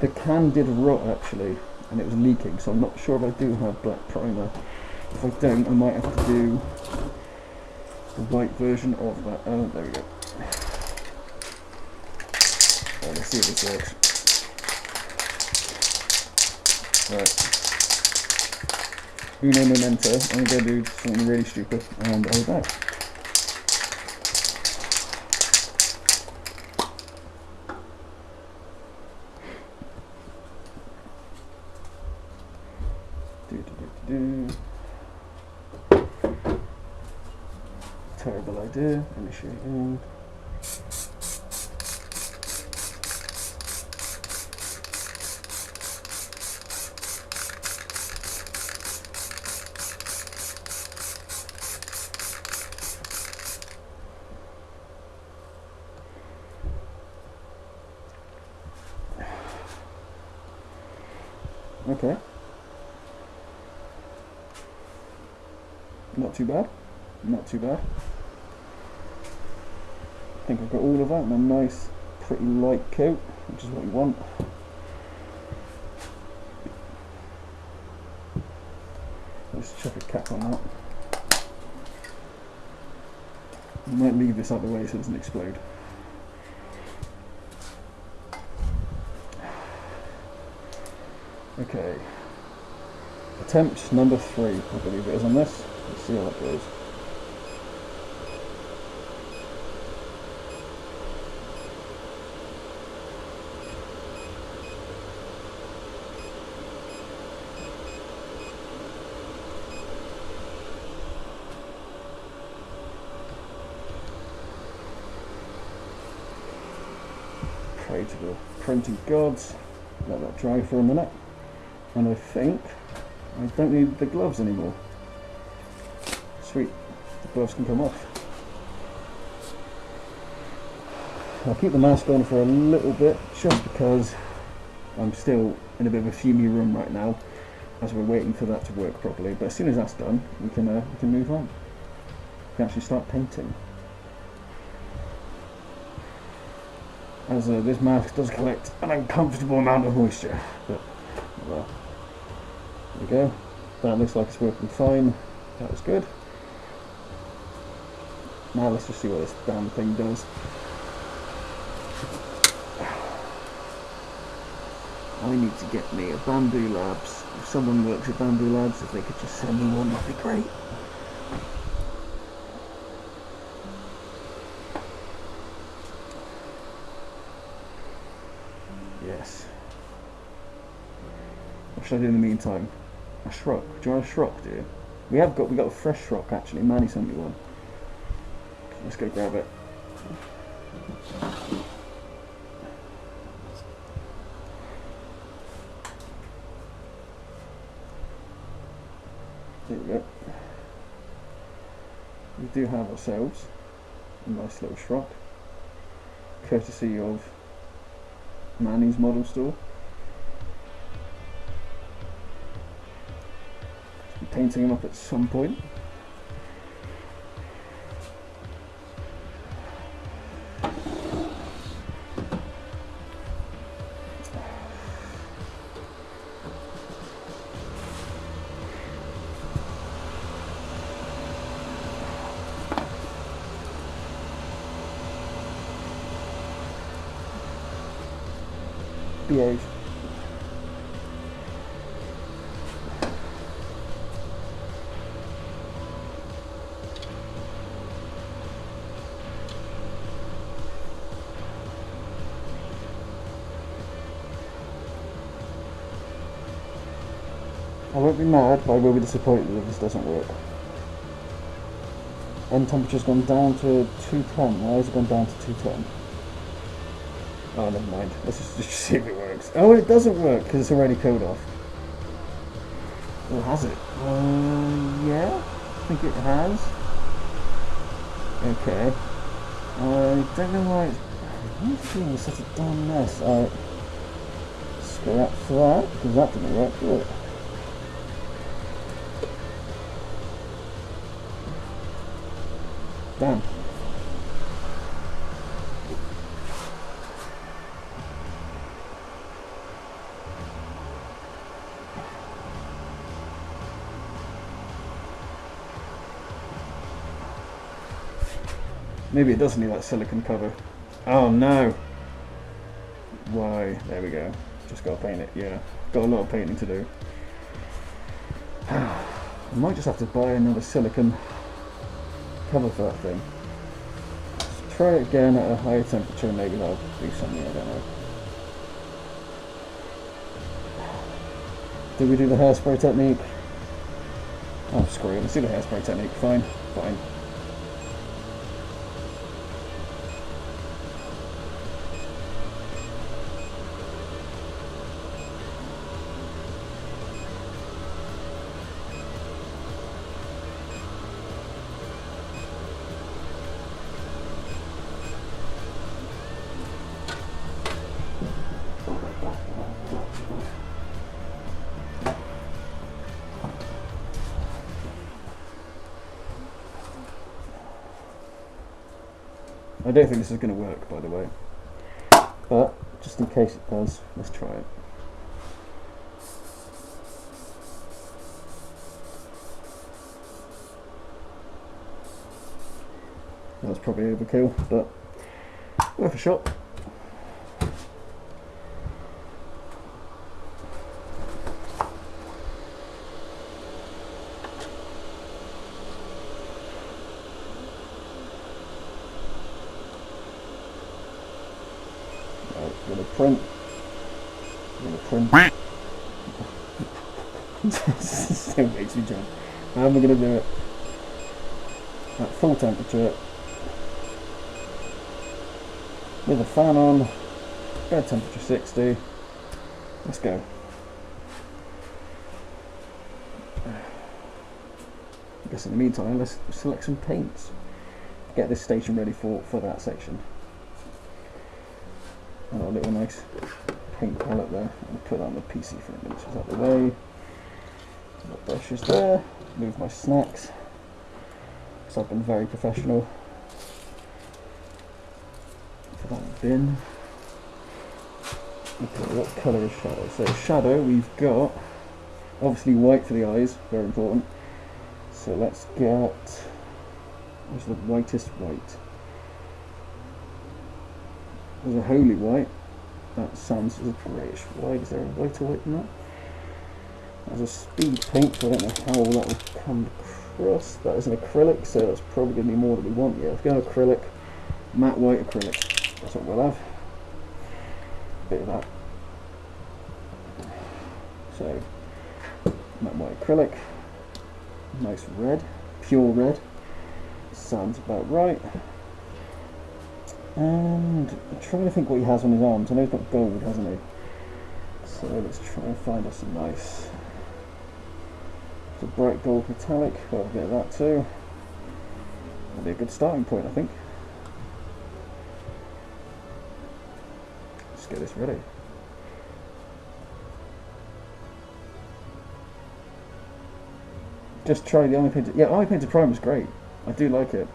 The can did rot actually, and it was leaking, so I'm not sure if I do have black primer. If I don't, I might have to do the white version of that. Oh, there we go. Right, let's see if this works. Right. Uno momento. I'm going to do something really stupid, and I'll be back. Terrible idea. Initiating. Okay. Not too bad. Not too bad. I think I've got all of that in a nice, pretty light coat, which is what we want. Let's chuck a cap on that. I might leave this out of the way so it doesn't explode. Okay. Attempt number 3, I believe it is on this. Let's see how that goes. Pray to the printing gods. Let that dry for a minute. And I think I don't need the gloves anymore. Sweet, the gloves can come off. I'll keep the mask on for a little bit, just because I'm still in a bit of a fumey room right now, as we're waiting for that to work properly. But as soon as that's done, we can move on. We can actually start painting. As this mask does collect an uncomfortable amount of moisture, but well, there we go. That looks like it's working fine. That was good. Now let's just see what this damn thing does. I need to get me a Bamboo Labs. If someone works at Bamboo Labs, if they could just send me one, that'd be great. Yes. What should I do in the meantime? A Shrock. Do you want a Shrock, dear? We got a fresh Shrock actually. Manny sent me one. Let's go grab it. There we go. We do have ourselves a nice little Shrock, courtesy of Manny's model store. Be painting him up at some point. Behave. I won't be mad, but I will be disappointed if this doesn't work. End temperature's gone down to 210. Why has it gone down to 210? Oh, never mind. Let's just see if it works. Oh, it doesn't work because it's already cooled off. Or has it? Yeah. I think it has. Okay. I don't know why it's doing such a damn mess. Scrap for that because that didn't work, did it? Damn. Maybe it does need that silicone cover. Oh no! Why? There we go. Just gotta paint it, yeah. Got a lot of painting to do. I might just have to buy another silicone cover for that thing. Let's try it again at a higher temperature, maybe that'll do something, I don't know. Did we do the hairspray technique? Oh, screw it, let's do the hairspray technique, fine. I don't think this is going to work, by the way, but just in case it does, let's try it. That was probably overkill, but worth a shot. Print. Still makes me jump. How am I going to do it? At full temperature. With a fan on. Bed temperature 60. Let's go. I guess in the meantime, let's select some paints. Get this station ready for that section. And a little nice paint palette there. I'll put that on the PC for a minute, so it's out of the way. My brushes there. Move my snacks. Because I've been very professional. Put that in the bin. Okay, what colour is shadow? So shadow, we've got obviously white for the eyes, very important. So let's get, what's the whitest white? There's a holy white. That sands is a greyish white. Is there a whiter white than that? There's a speed paint, so I don't know how that will come across. That is an acrylic, so that's probably going to be more than we want. Yeah, let's go acrylic, matte white acrylic. That's what we'll have. A bit of that. So, matte white acrylic. Nice red, pure red. Sounds about right. And I'm trying to think what he has on his arms. I know he's got gold, hasn't he? So let's try and find us some nice. It's a bright gold metallic. Got a bit of that too. That'll be a good starting point, I think. Let's get this ready. Just try the Army Painted. Yeah, Army Painted Prime is great. I do like it.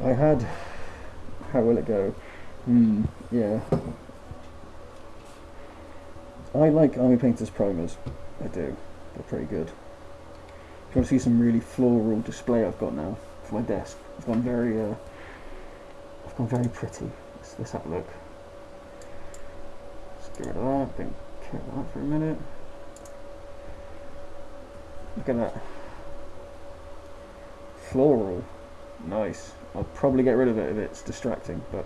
I had. How will it go? Yeah. I like Army Painters primers. I do. They're pretty good. If you want to see some really floral display I've got now for my desk, I've gone very pretty. Let's have a look. Let's get rid of that. Don't care about that for a minute. Look at that. Floral. Nice. I'll probably get rid of it if it's distracting, but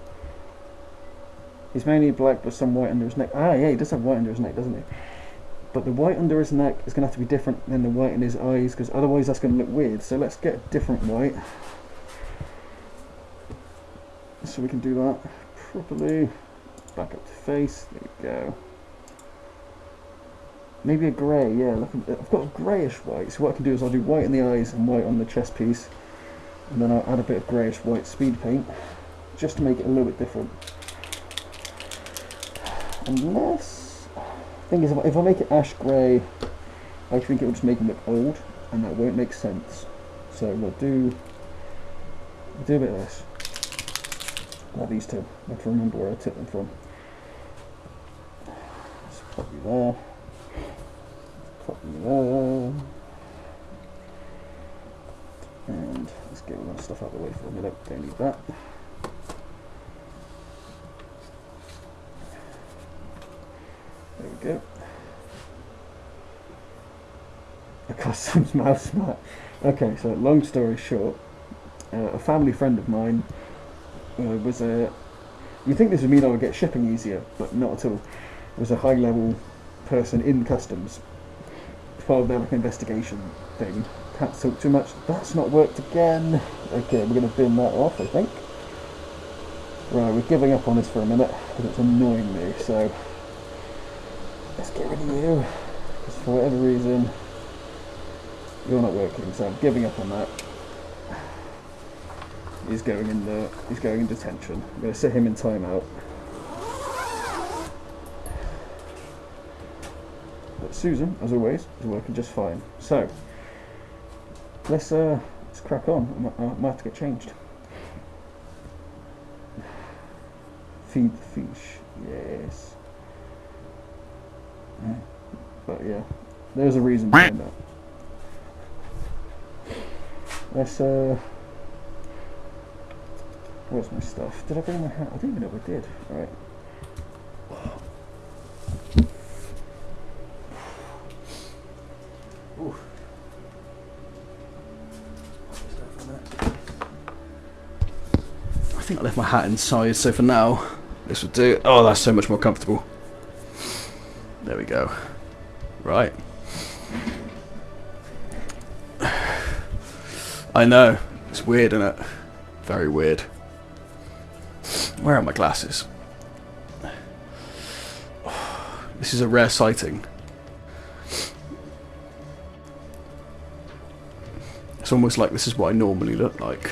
he's mainly black with some white under his neck. Ah, yeah, he does have white under his neck, doesn't he? But the white under his neck is going to have to be different than the white in his eyes, because otherwise that's going to look weird. So let's get a different white. So we can do that properly. Back up to face. There we go. Maybe a grey, yeah. Look, I've got a greyish white. So what I can do is I'll do white in the eyes and white on the chest piece. And then I'll add a bit of greyish white speed paint, just to make it a little bit different. Unless, thing is, if I make it ash grey, I think it will just make him look old, and that won't make sense. So we'll do a bit of this. Like these two. I have to remember where I took them from. Let's pop you there. Pop you there. And let's get all that stuff out of the way for a minute. Don't need that. There we go. A customs mouse mat. Okay, so long story short, a family friend of mine was a. You think this would mean I would get shipping easier, but not at all. Was a high-level person in customs, part of their like investigation thing. Can't talk too much. That's not worked again. Okay, we're going to bin that off, I think. Right, we're giving up on this for a minute because it's annoying me. So let's get rid of you. Because for whatever reason, you're not working. So I'm giving up on that. He's going in detention. I'm going to set him in timeout. But Susan, as always, is working just fine. So let's crack on. I might have to get changed. Feed the fish, yes. But yeah, there's a reason behind that. Let's where's my stuff? Did I bring my hat? I don't even know if I did. Alright. I think I left my hat inside, so for now this will do. Oh, that's so much more comfortable. There we go. Right. I know, it's weird, isn't it? Very weird. Where are my glasses? This is a rare sighting. It's almost like this is what I normally look like.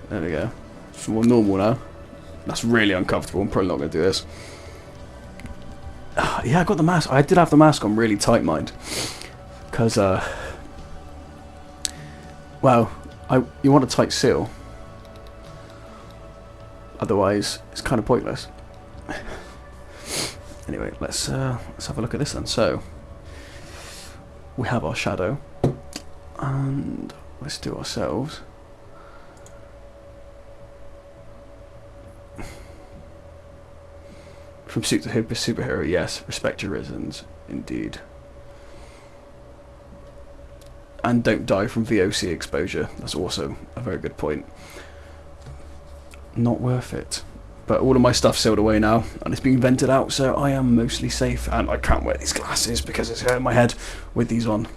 There we go. It's more normal now. That's really uncomfortable. I'm probably not going to do this. Yeah, I got the mask. I did have the mask on really tight, mind. Because, well, you want a tight seal. Otherwise, it's kind of pointless. Anyway, let's have a look at this then. So, we have our shadow. And let's do ourselves. From superhero, yes. Respect your reasons, indeed. And don't die from VOC exposure. That's also a very good point. Not worth it. But all of my stuff's sealed away now, and it's being vented out, so I am mostly safe. And I can't wear these glasses because it's hurting my head with these on.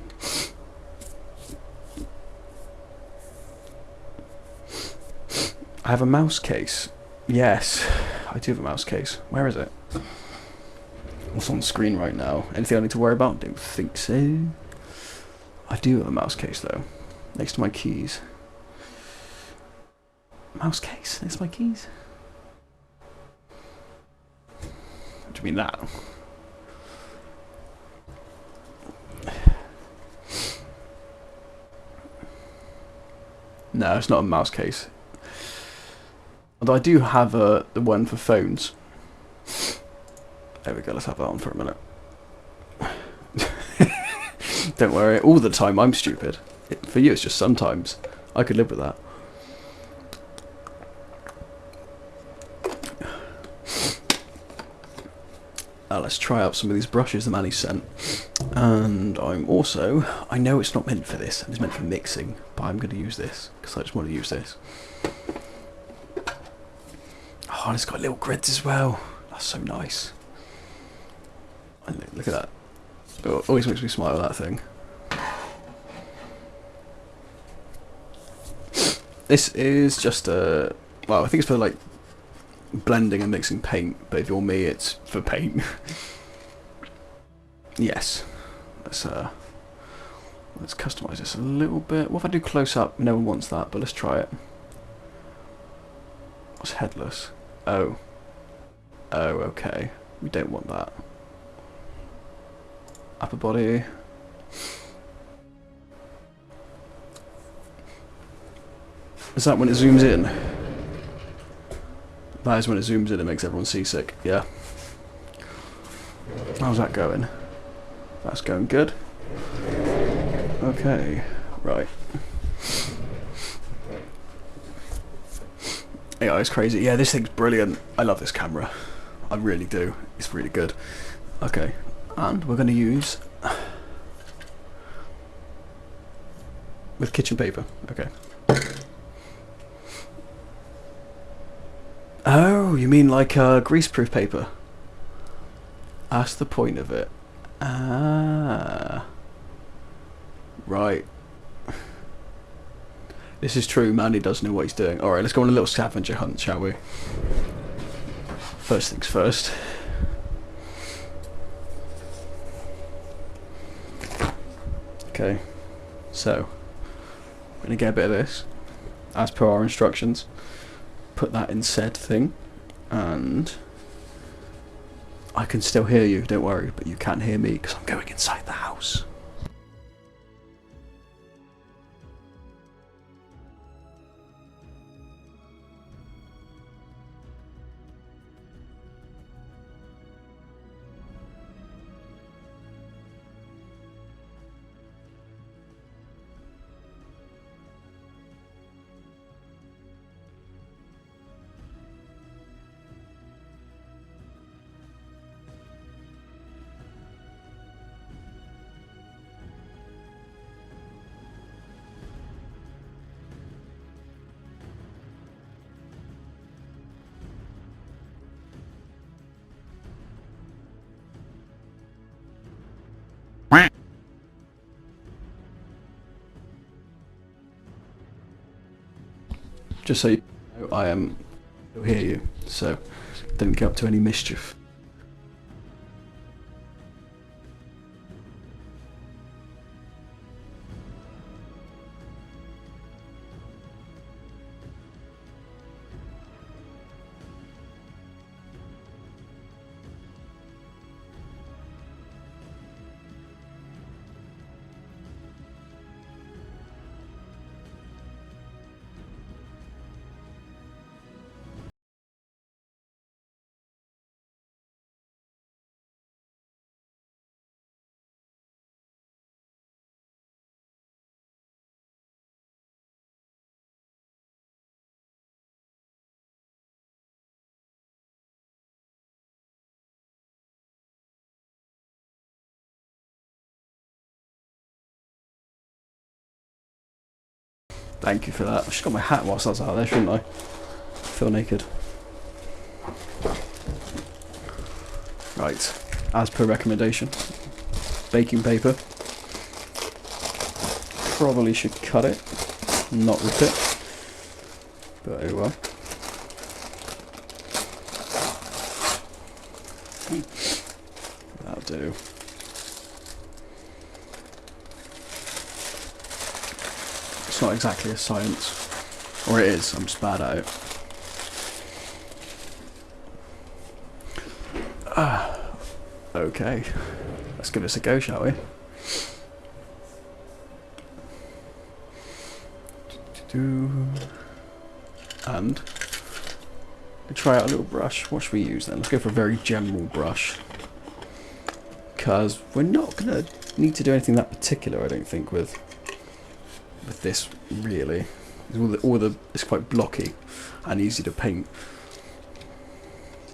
I have a mouse case. Yes, I do have a mouse case. Where is it? What's on the screen right now? Anything I need to worry about? Don't think so. I do have a mouse case though, next to my keys. Mouse case next to my keys? What do you mean that? No, it's not a mouse case. Although I do have the one for phones. There we go, let's have that on for a minute. Don't worry, all the time I'm stupid. For you it's just sometimes. I could live with that. Let's try out some of these brushes the Manny sent. And I know it's not meant for this, it's meant for mixing, but I'm going to use this, because I just want to use this. Oh, and it's got little grids as well. That's so nice. And look at that. Oh, always makes me smile, that thing. This is just a... Well, I think it's for like blending and mixing paint, but if you're me, it's for paint. Yes. Let's customize this a little bit. What if I do close up? No one wants that, but let's try it. What's headless? Oh. Oh, okay. We don't want that. Upper body. Is that when it zooms in? That is when it zooms in, it makes everyone seasick. Yeah. How's that going? That's going good. Okay. Right. Yeah, it's crazy. Yeah, this thing's brilliant. I love this camera. I really do. It's really good. Okay. And we're going to use... with kitchen paper. Okay. Oh, you mean like greaseproof paper? That's the point of it. Ah. Right. This is true, Mandy does know what he's doing. Alright, let's go on a little scavenger hunt, shall we? First things first. Okay. So, we're going to get a bit of this, as per our instructions. Put that in said thing, and I can still hear you, don't worry, but you can't hear me because I'm going inside the house. Just so you know, I am still hear you, so don't get up to any mischief. Thank you for that. I should have got my hat whilst I was out there, shouldn't I? Feel naked. Right, as per recommendation. Baking paper. Probably should cut it, not rip it. But oh well. That'll do. It's not exactly a science. Or it is, I'm just bad at it. Okay, let's give this a go, shall we? And try out a little brush. What should we use then? Let's go for a very general brush. Because we're not going to need to do anything that particular, I don't think, with this, really. It's quite blocky and easy to paint.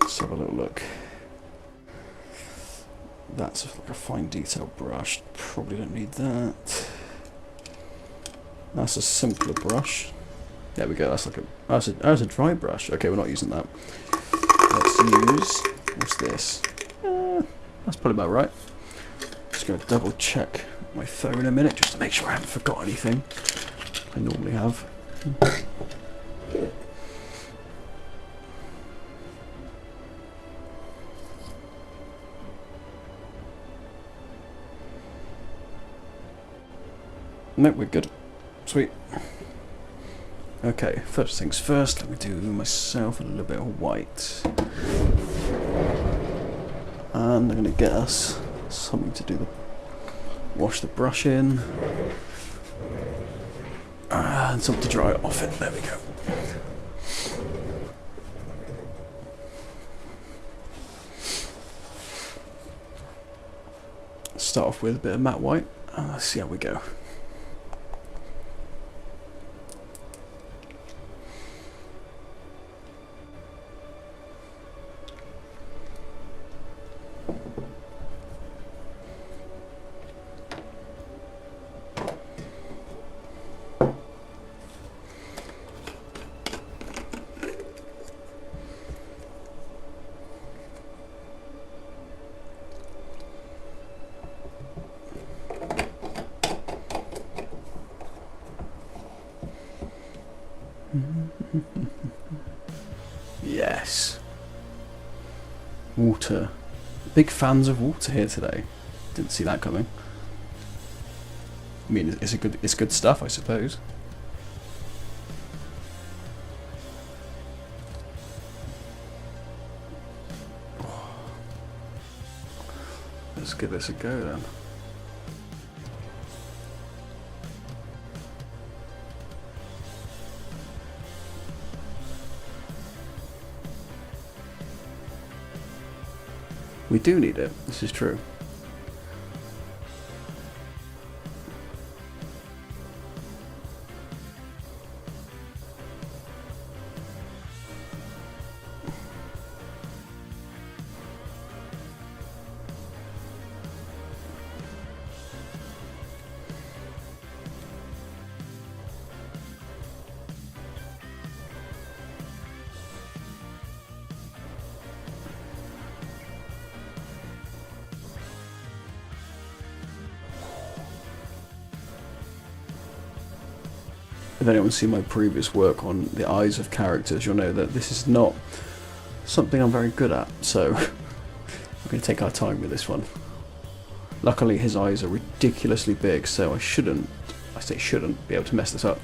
Let's have a little look. That's like a fine detail brush. Probably don't need that. That's a simpler brush. There we go. That's like that's a dry brush. Okay, we're not using that. Let's use, what's this? That's probably about right. Just gonna double check my phone in a minute just to make sure I haven't forgot anything. I normally have. No, we're good. Sweet. Okay, first things first, let me do myself a little bit of white. And I'm going to get us something to do wash the brush in. And something to dry it off it. There we go. Start off with a bit of matte white and let's see how we go. Yes. Water. Big fans of water here today. Didn't see that coming. I mean, it's good stuff, I suppose. Let's give this a go then. We do need it, this is true. If anyone's seen my previous work on the eyes of characters, you'll know that this is not something I'm very good at, so we're going to take our time with this one. Luckily his eyes are ridiculously big, so I shouldn't be able to mess this up.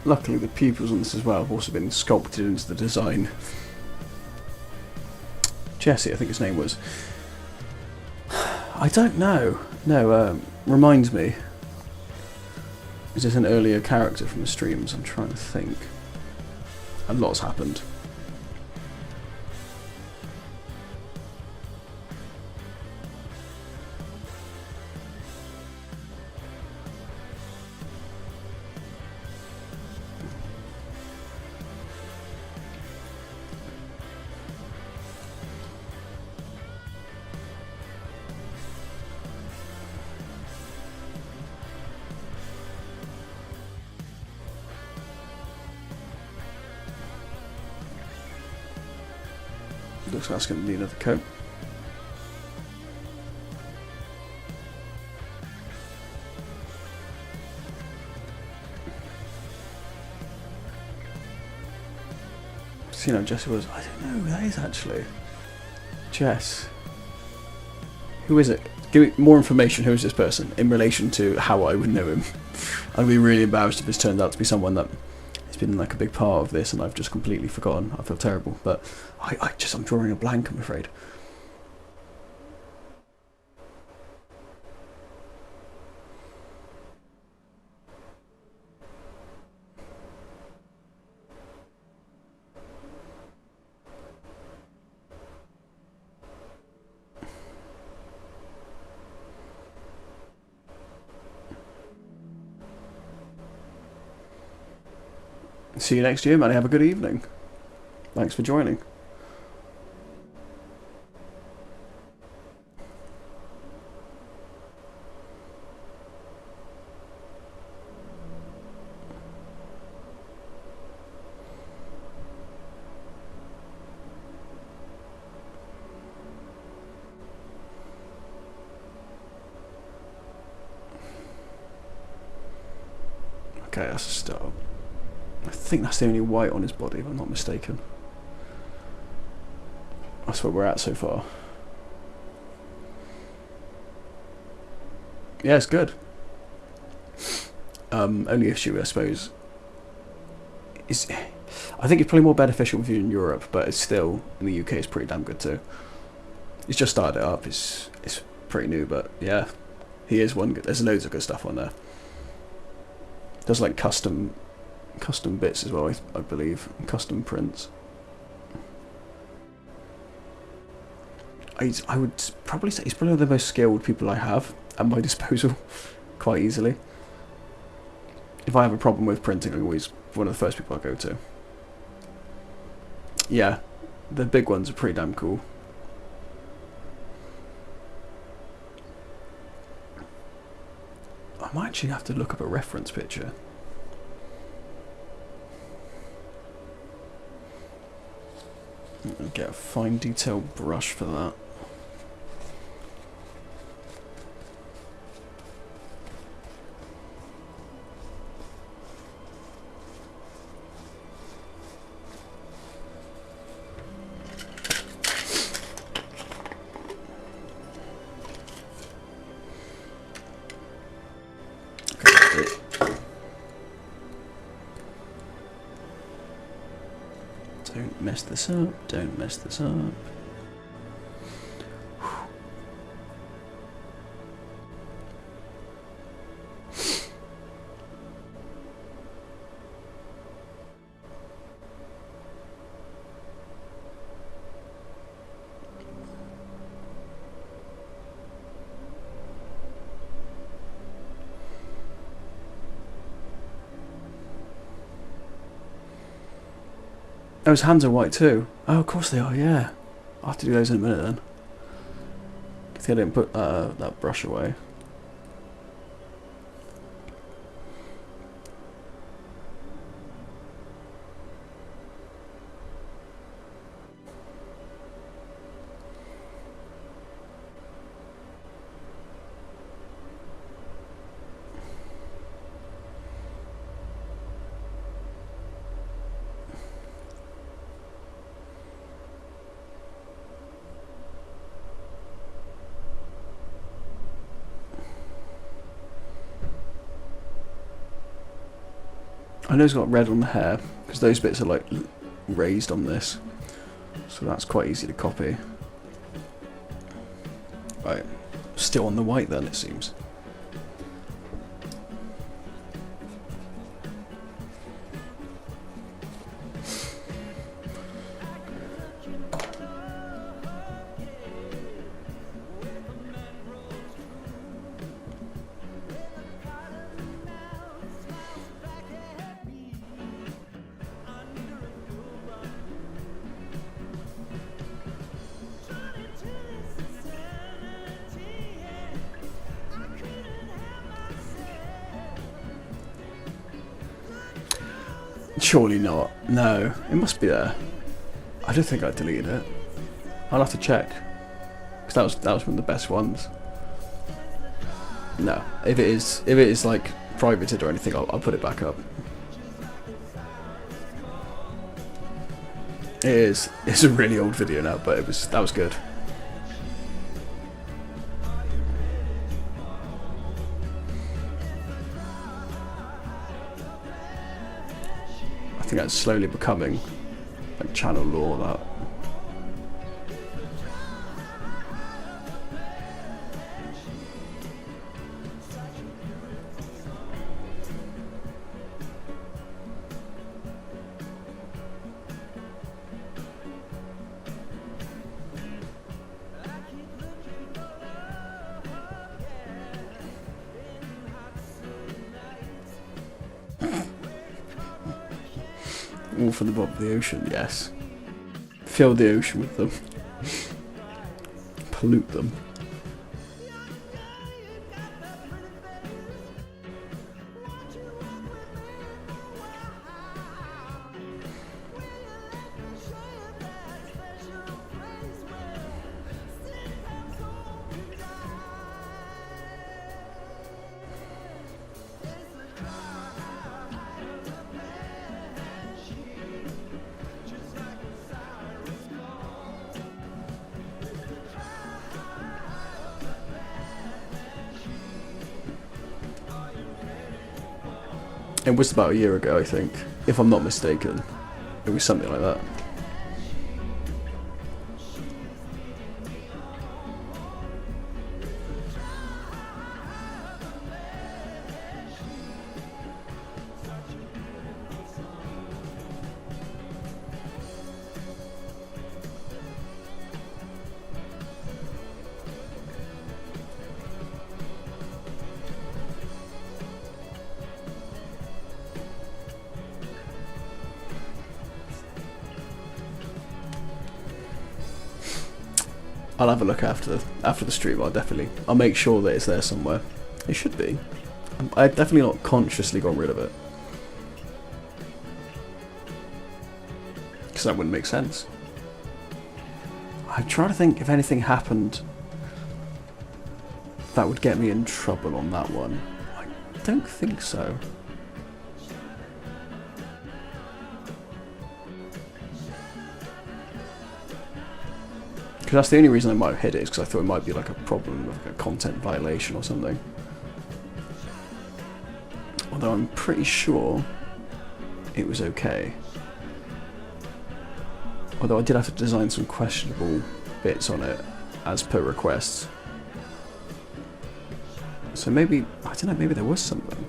Luckily the pupils on this as well have also been sculpted into the design. Jesse, I think his name was. I don't know. No, reminds me. Is this an earlier character from the streams? I'm trying to think. A lot's happened. Looks like that's going to need another coat. So, you know, Jesse was, I don't know who that is actually. Jess. Who is it? Give me more information. Who is this person in relation to how I would know him? I'd be really embarrassed if this turned out to be someone that has been like a big part of this and I've just completely forgotten. I feel terrible, but I'm drawing a blank, I'm afraid. See you next year, man. Have a good evening. Thanks for joining. Okay, that's a start. I think that's the only white on his body, if I'm not mistaken. That's where we're at so far. Yeah, it's good. Only issue, I suppose, is I think it's probably more beneficial for you in Europe, but it's still, in the UK, it's pretty damn good too. He's just started it up. It's pretty new, but yeah, he is one good. There's loads of good stuff on there. Does like custom bits as well, I believe, and custom prints. I would probably say he's probably one of the most skilled people I have at my disposal, quite easily. If I have a problem with printing, I'm always one of the first people I go to. Yeah, the big ones are pretty damn cool. I might actually have to look up a reference picture. Get a fine detail brush for that. Don't mess this up, don't mess this up. Oh, his hands are white too. Oh, of course they are, yeah. I'll have to do those in a minute then. I think I didn't put that brush away. I know it's got red on the hair, because those bits are like raised on this. So that's quite easy to copy. Right, still on the white then it seems. Surely not. No, it must be there. I don't think I deleted it. I'll have to check. Because that was one of the best ones. No, if it is like privated or anything, I'll put it back up. It is. It's a really old video now, but that was good. I think that's slowly becoming like channel lore, that. All from the bottom of the ocean, yes. Fill the ocean with them. Pollute them. It was about a year ago, I think, if I'm not mistaken. It was something like that. I'll have a look after the stream. I'll make sure that it's there somewhere. It should be. I've definitely not consciously got rid of it, because that wouldn't make sense. I'm trying to think if anything happened that would get me in trouble on that one. I don't think so. Because that's the only reason I might have hit it, is because I thought it might be like a problem with like a content violation or something. Although I'm pretty sure it was okay. Although I did have to design some questionable bits on it as per request. So maybe, I don't know, maybe there was something.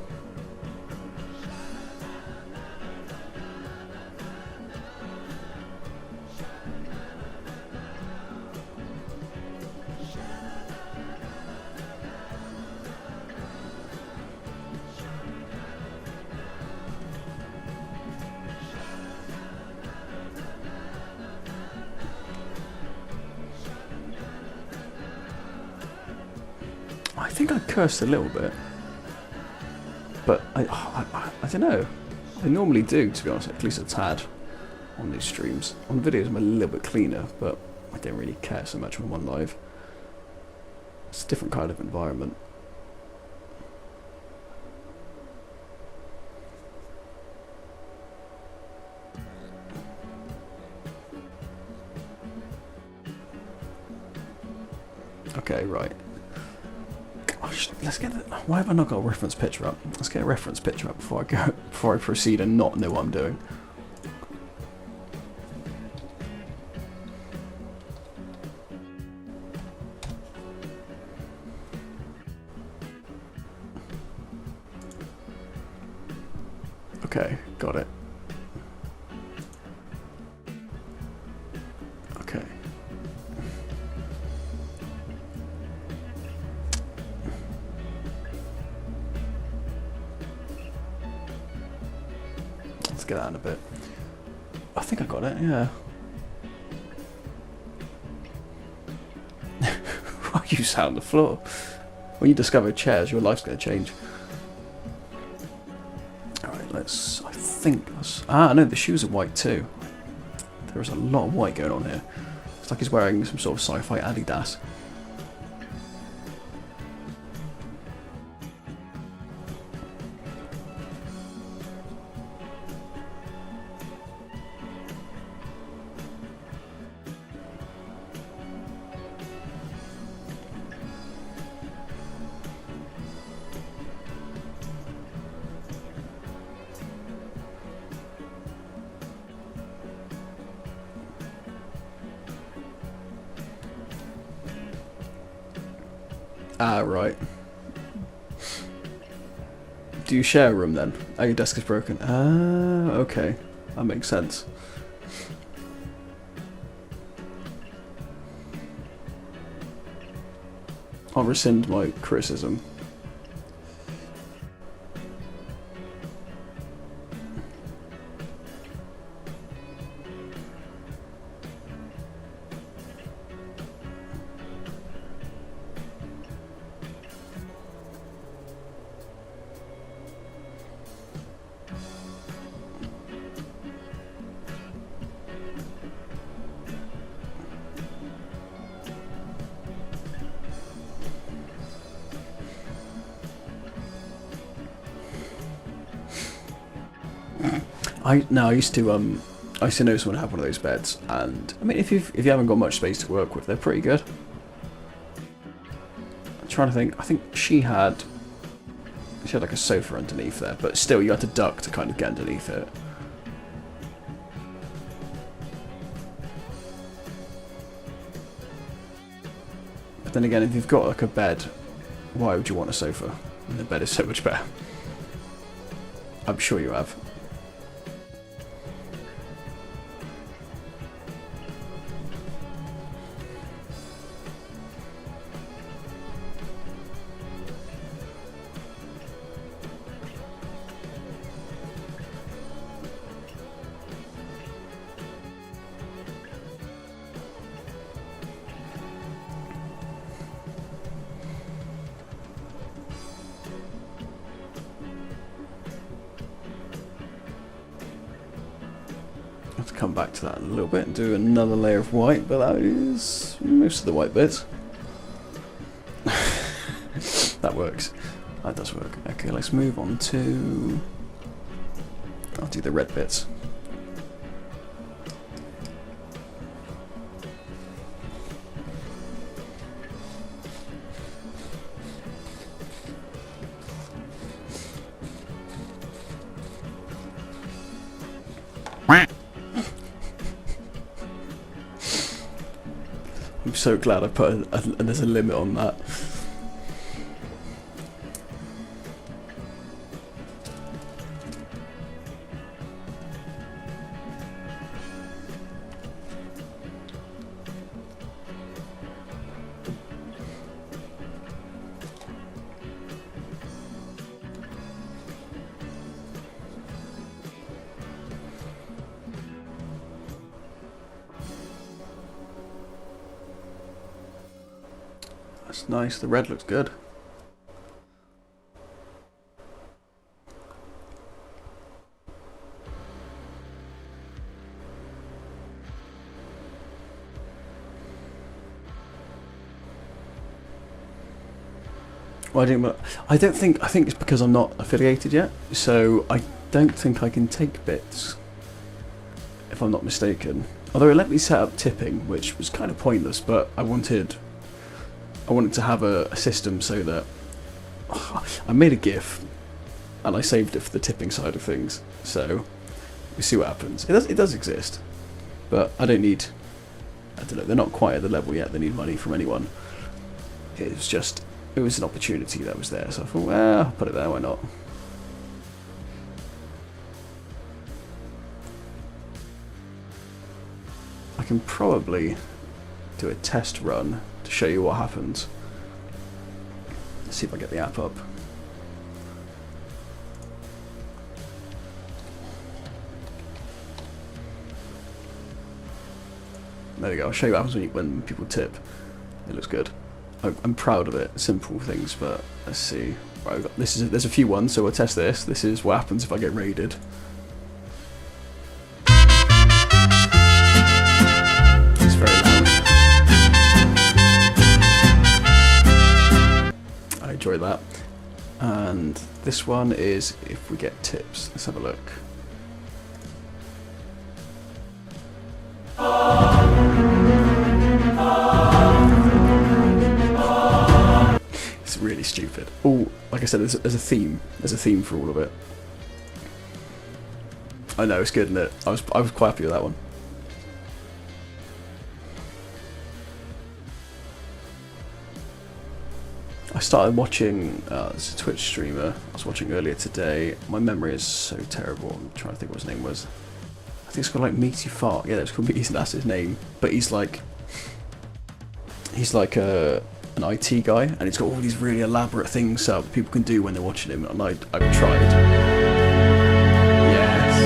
I think I cursed a little bit, but I don't know. I normally do, to be honest, at least a tad on these streams. On videos I'm a little bit cleaner, but I don't really care so much when I'm on live. It's a different kind of environment. Okay, right. Let's get. Why have I not got a reference picture up? Let's get a reference picture up before I proceed and not know what I'm doing. Okay, got it. Okay. Let's get that in a bit. I think I got it, yeah. Why you sat on the floor? When you discover chairs, your life's going to change. Alright, let's... I think that's... Ah, no, the shoes are white too. There's a lot of white going on here. It's like he's wearing some sort of sci-fi Adidas. Ah, right. Do you share a room then? Oh, your desk is broken. Ah, okay. That makes sense. I'll rescind my criticism. I used to know someone had one of those beds, and I mean, if you haven't got much space to work with, they're pretty good. I'm trying to think. I think she had like a sofa underneath there, but still, you had to duck to kind of get underneath it. But then again, if you've got like a bed, why would you want a sofa? And the bed is so much better. I'm sure you have. Come back to that in a little bit and do another layer of white, but that is most of the white bits. That works. That does work. Okay, let's move on to... I'll do the red bits. I'm so glad I put there's a limit on that. That's nice, the red looks good. Well, I think it's because I'm not affiliated yet, so I don't think I can take bits, if I'm not mistaken. Although it let me set up tipping, which was kind of pointless, but I wanted to have a system so that I made a GIF and I saved it for the tipping side of things. So we see what happens. It does exist, but I don't know. They're not quite at the level yet. They need money from anyone. It was an opportunity that was there. So I thought, well, I'll put it there. Why not? I can probably do a test run to show you what happens. Let's see if I get the app up. There we go. I'll show you what happens when people tip. It looks good. I'm proud of it. Simple things, but let's see. Right, there's a few ones, so we'll test this. This is what happens if I get raided. enjoy that. And this one is if we get tips. Let's have a look. It's really stupid. Oh, like I said, there's a theme. There's a theme for all of it. I know, it's good, isn't it? I was quite happy with that one. I started watching, there's a Twitch streamer I was watching earlier today. My memory is so terrible. I'm trying to think what his name was. I think it's called like Meaty Fart. Yeah, it's called Meaty, that's his name. But he's like an IT guy, and he's got all these really elaborate things that people can do when they're watching him, and I've tried. Yes.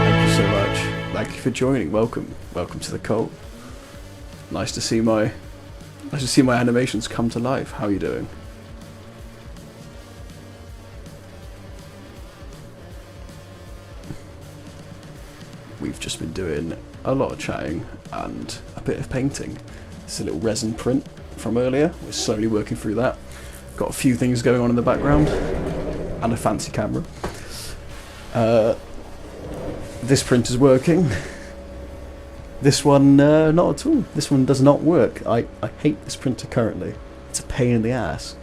Thank you so much. Thank you for joining. Welcome to the cult. Nice to see my animations come to life. How are you doing? We've just been doing a lot of chatting and a bit of painting. It's a little resin print from earlier. We're slowly working through that. Got a few things going on in the background and a fancy camera. This print is working. This one, not at all. This one does not work. I hate this printer currently. It's a pain in the ass.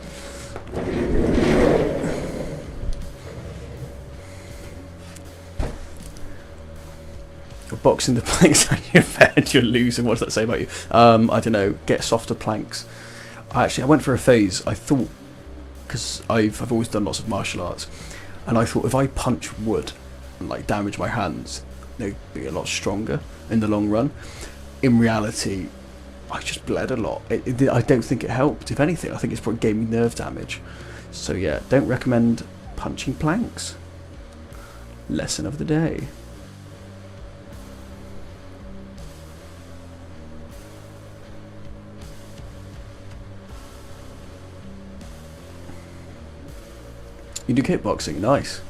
You're boxing the planks on your bed, you're losing. What does that say about you? I don't know. Get softer planks. I went for a phase. I thought, because I've always done lots of martial arts, and I thought if I punch wood and like damage my hands, they'd be a lot stronger in the long run. In reality, I just bled a lot. I don't think it helped. If anything, I think it's probably gave me nerve damage. So yeah, don't recommend punching planks. Lesson of the day. You do kickboxing, nice.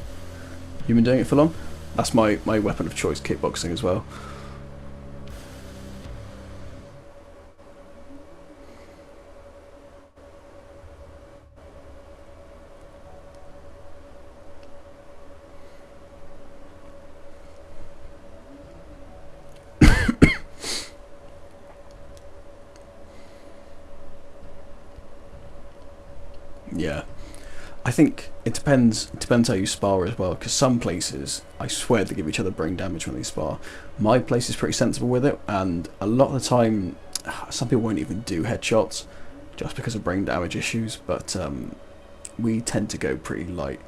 You've been doing it for long? That's my weapon of choice, kickboxing as well. Yeah. I think it depends how you spar as well, because some places, I swear, they give each other brain damage when they spar. My place is pretty sensible with it, and a lot of the time, some people won't even do headshots just because of brain damage issues, but we tend to go pretty light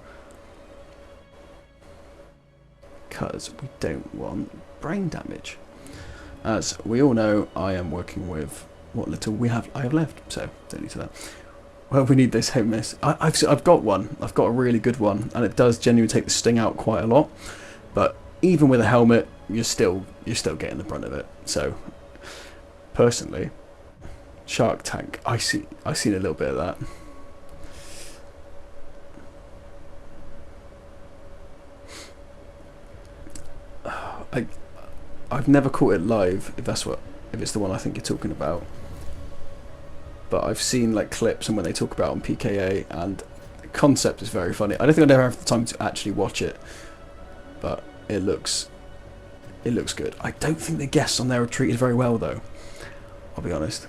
because we don't want brain damage. As we all know, I am working with what little I have left, so don't need to that. Well, we need this home miss. I've got one. I've got a really good one, and it does genuinely take the sting out quite a lot. But even with a helmet, you're still getting the brunt of it. So, personally, Shark Tank. I've seen a little bit of that. I've never caught it live. If it's the one I think you're talking about. But I've seen like clips and when they talk about it on PKA, and the concept is very funny. I don't think I'd ever have the time to actually watch it, but it looks good. I don't think the guests on there are treated very well though, I'll be honest.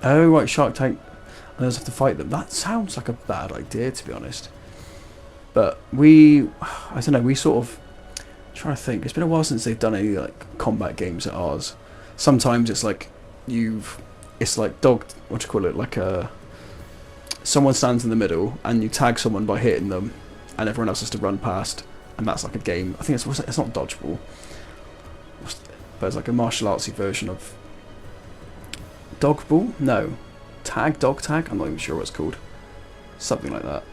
Oh right, Shark Tank, and others have to fight them. That sounds like a bad idea, to be honest. But I don't know, we sort of trying to think. It's been a while since they've done any like combat games at ours. Sometimes it's like someone stands in the middle and you tag someone by hitting them, and everyone else has to run past, and that's like a game. I think it's not dodgeball, but it's like a martial artsy version of dogball. No, dog tag. I'm not even sure what it's called. Something like that.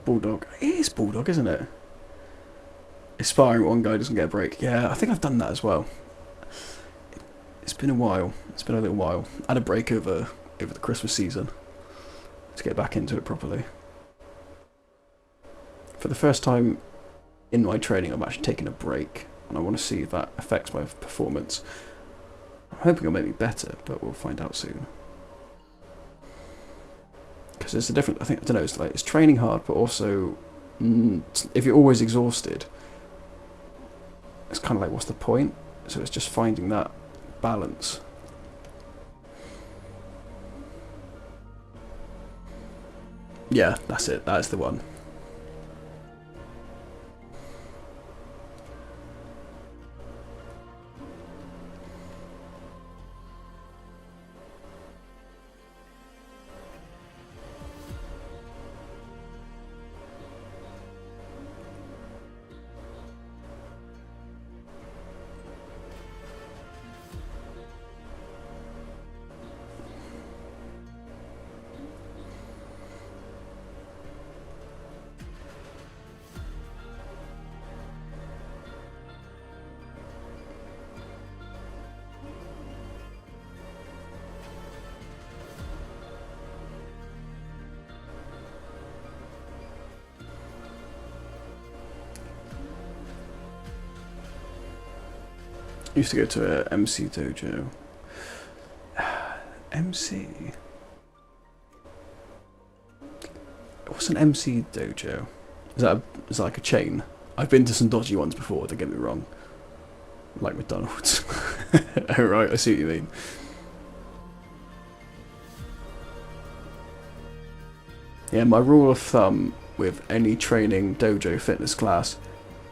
Bulldog. It is Bulldog, isn't it? Sparring one guy doesn't get a break. Yeah, I think I've done that as well. It's been a while. It's been a little while. I had a break over the Christmas season to get back into it properly. For the first time in my training, I'm actually taking a break, and I want to see if that affects my performance. I'm hoping it'll make me better, but we'll find out soon. Because there's a different. I don't know. It's like it's training hard, but also if you're always exhausted, it's kind of like, what's the point? So it's just finding that balance. Yeah, that's it. That's the one. I used to go to a MC dojo. MC? What's an MC dojo? Is that like a chain? I've been to some dodgy ones before, don't get me wrong. Like McDonald's. Oh right, I see what you mean. Yeah, my rule of thumb with any training dojo fitness class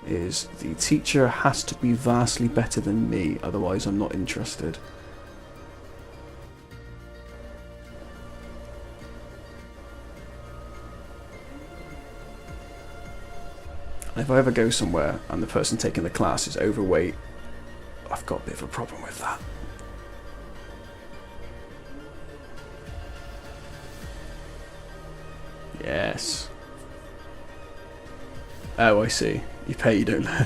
is the teacher has to be vastly better than me, otherwise I'm not interested. And if I ever go somewhere and the person taking the class is overweight, I've got a bit of a problem with that. Yes. Oh, I see. You pay, you don't learn.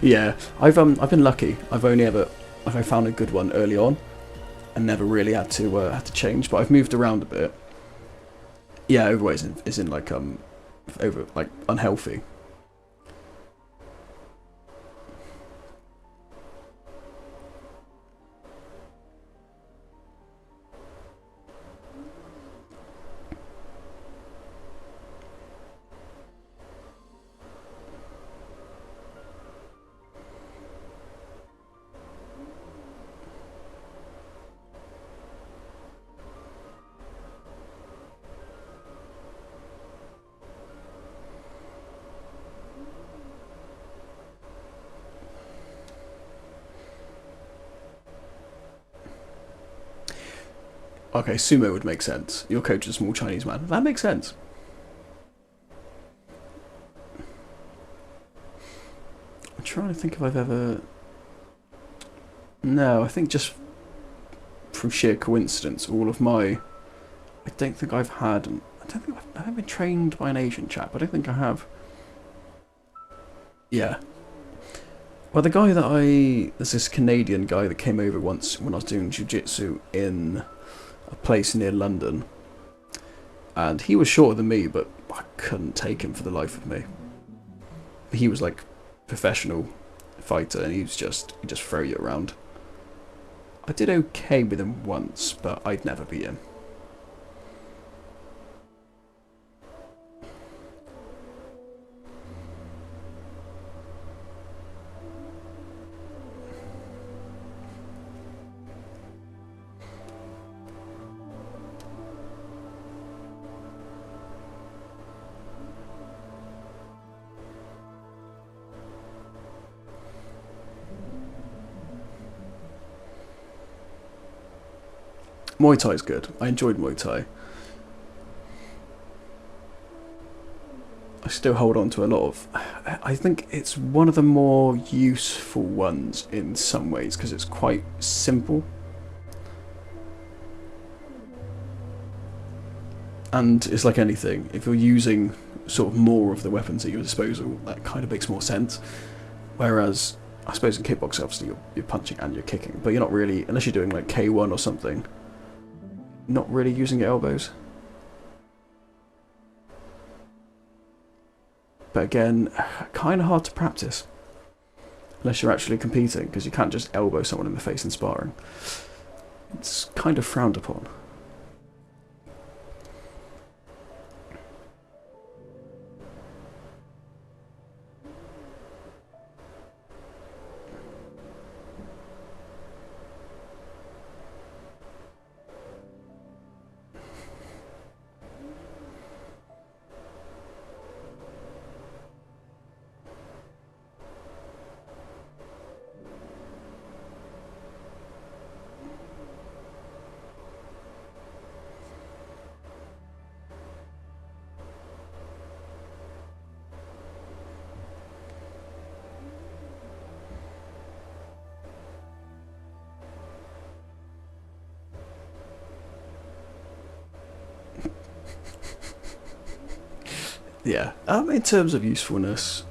Yeah, I've been lucky. I found a good one early on, and never really had to change. But I've moved around a bit. Yeah, overweight isn't like unhealthy. Okay, sumo would make sense. Your coach is a small Chinese man. That makes sense. I'm trying to think if I've ever... No, I think just from sheer coincidence, all of my... I don't think I've had... I haven't been trained by an Asian chap. I don't think I have. Yeah. Well, the guy there's this Canadian guy that came over once when I was doing jiu-jitsu in a place near London, and he was shorter than me, but I couldn't take him for the life of me. He was like professional fighter, and he'd just throw you around. I did okay with him once, but I'd never beat him. Muay Thai is good. I enjoyed Muay Thai. I still hold on to a lot of... I think it's one of the more useful ones in some ways, because it's quite simple. And it's like anything. If you're using sort of more of the weapons at your disposal, that kind of makes more sense. Whereas, I suppose in kickboxing, obviously, you're punching and you're kicking, but you're not really, unless you're doing like K1 or something, not really using your elbows. But again, kind of hard to practice. Unless you're actually competing, because you can't just elbow someone in the face in sparring. It's kind of frowned upon. Yeah, in terms of usefulness,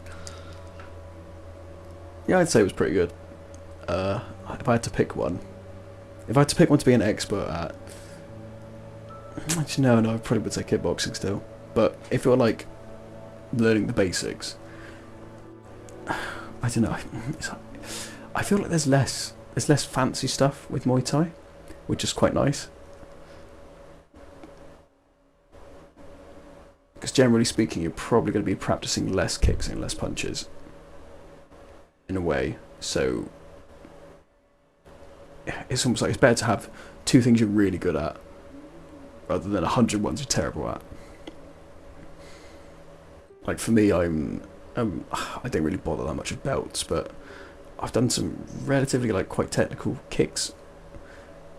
yeah, I'd say it was pretty good. If I had to pick one, to be an expert at, actually, no, I probably would say kickboxing still. But if you're like learning the basics, I don't know. I feel like there's less fancy stuff with Muay Thai, which is quite nice. Because generally speaking, you're probably going to be practicing less kicks and less punches, in a way. So it's almost like it's better to have 2 things you're really good at, rather than 100 ones you're terrible at. Like for me, I don't really bother that much with belts, but I've done some relatively like quite technical kicks.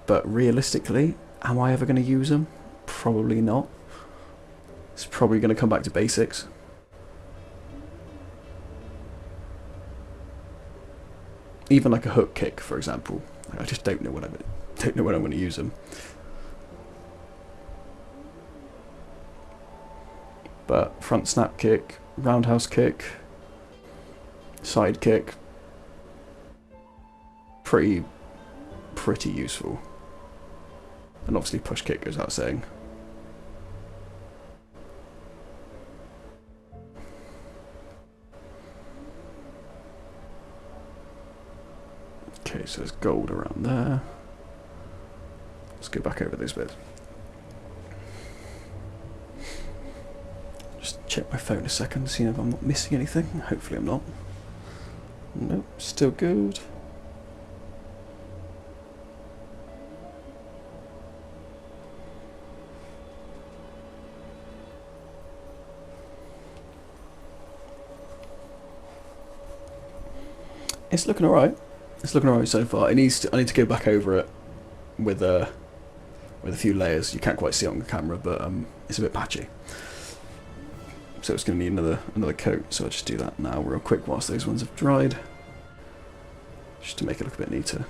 But realistically, am I ever going to use them? Probably not. It's probably going to come back to basics. Even like a hook kick, for example. I just don't know when I'm going to use them. But front snap kick, roundhouse kick, side kick, pretty useful. And obviously push kick goes without saying. Okay, so there's gold around there. Let's go back over those bits. Just check my phone a second, see if I'm not missing anything. Hopefully I'm not. Nope, still good. It's looking alright. It's looking alright so far. I need to go back over it with a few layers. You can't quite see it on the camera, but it's a bit patchy. So it's going to need another coat. So I'll just do that now real quick whilst those ones have dried, just to make it look a bit neater.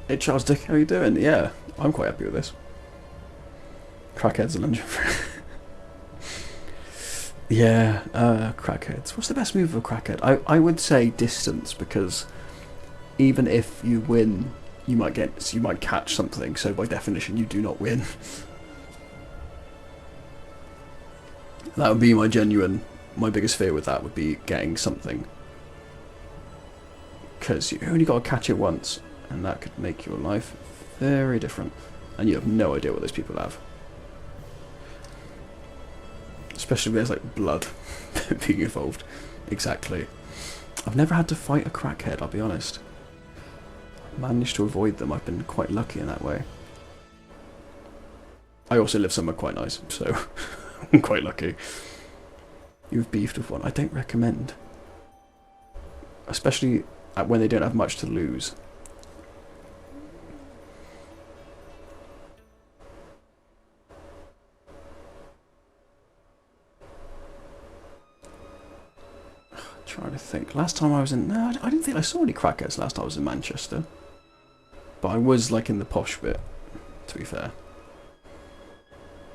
Hey Charles Dick, how you doing? Yeah, I'm quite happy with this. Crackheads and lunge. Yeah, crackheads. What's the best move of a crackhead? I would say distance, because even if you win, you might catch something, so by definition you do not win. That would be my biggest fear with that would be getting something. Because you only got to catch it once. And that could make your life very different. And you have no idea what those people have. Especially when there's like blood being involved. Exactly. I've never had to fight a crackhead, I'll be honest. I've managed to avoid them. I've been quite lucky in that way. I also live somewhere quite nice, so I'm quite lucky. You've beefed with one. I don't recommend. Especially when they don't have much to lose. to think. Last time I was in... No, I didn't think I saw any crackheads last time I was in Manchester. But I was, like, in the posh bit, to be fair.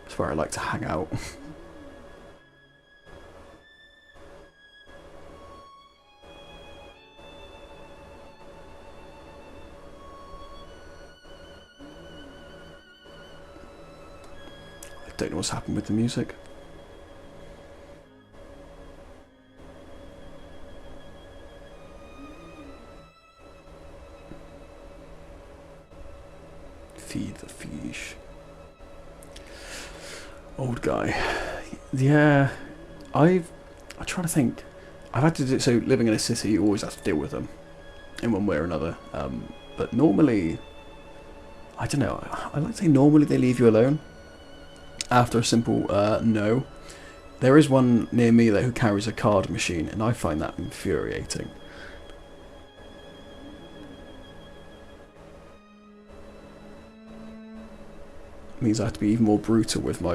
That's where I like to hang out. I don't know what's happened with the music. Feed the fish. Old guy. Yeah, I'm trying to think. I've had to do so. Living in a city, you always have to deal with them in one way or another. But normally, I don't know. I like to say normally they leave you alone after a simple no. There is one near me who carries a card machine, and I find that infuriating. Means I have to be even more brutal with my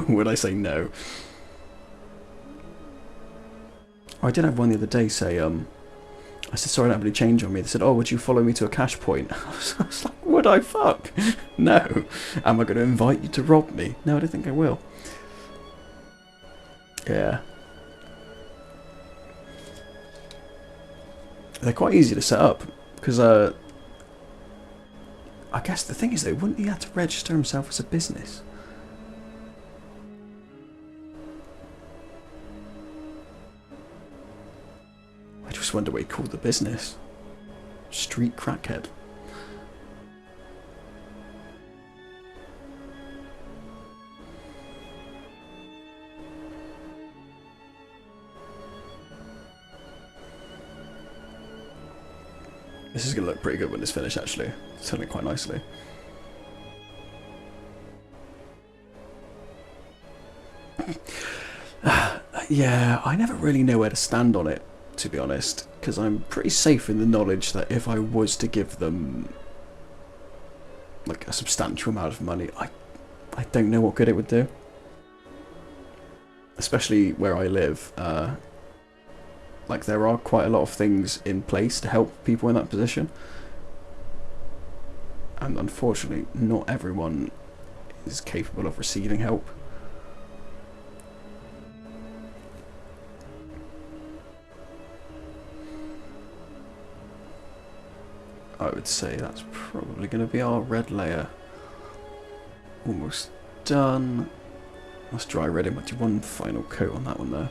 when I say no. I did have one the other day say, I said, sorry, I don't have any change on me. They said, oh, would you follow me to a cash point? I was like, would I fuck? No. Am I going to invite you to rob me? No, I don't think I will. Yeah. They're quite easy to set up, because I guess the thing is though, wouldn't he have to register himself as a business? I just wonder what he called the business. Street crackhead. This is going to look pretty good when it's finished, actually. It's turning quite nicely. Yeah, I never really know where to stand on it, to be honest, because I'm pretty safe in the knowledge that if I was to give them like a substantial amount of money, I don't know what good it would do. Especially where I live, like there are quite a lot of things in place to help people in that position, and unfortunately not everyone is capable of receiving help. I would say that's probably going to be our red layer. Almost done. Let's dry red in, might do one final coat on that one there.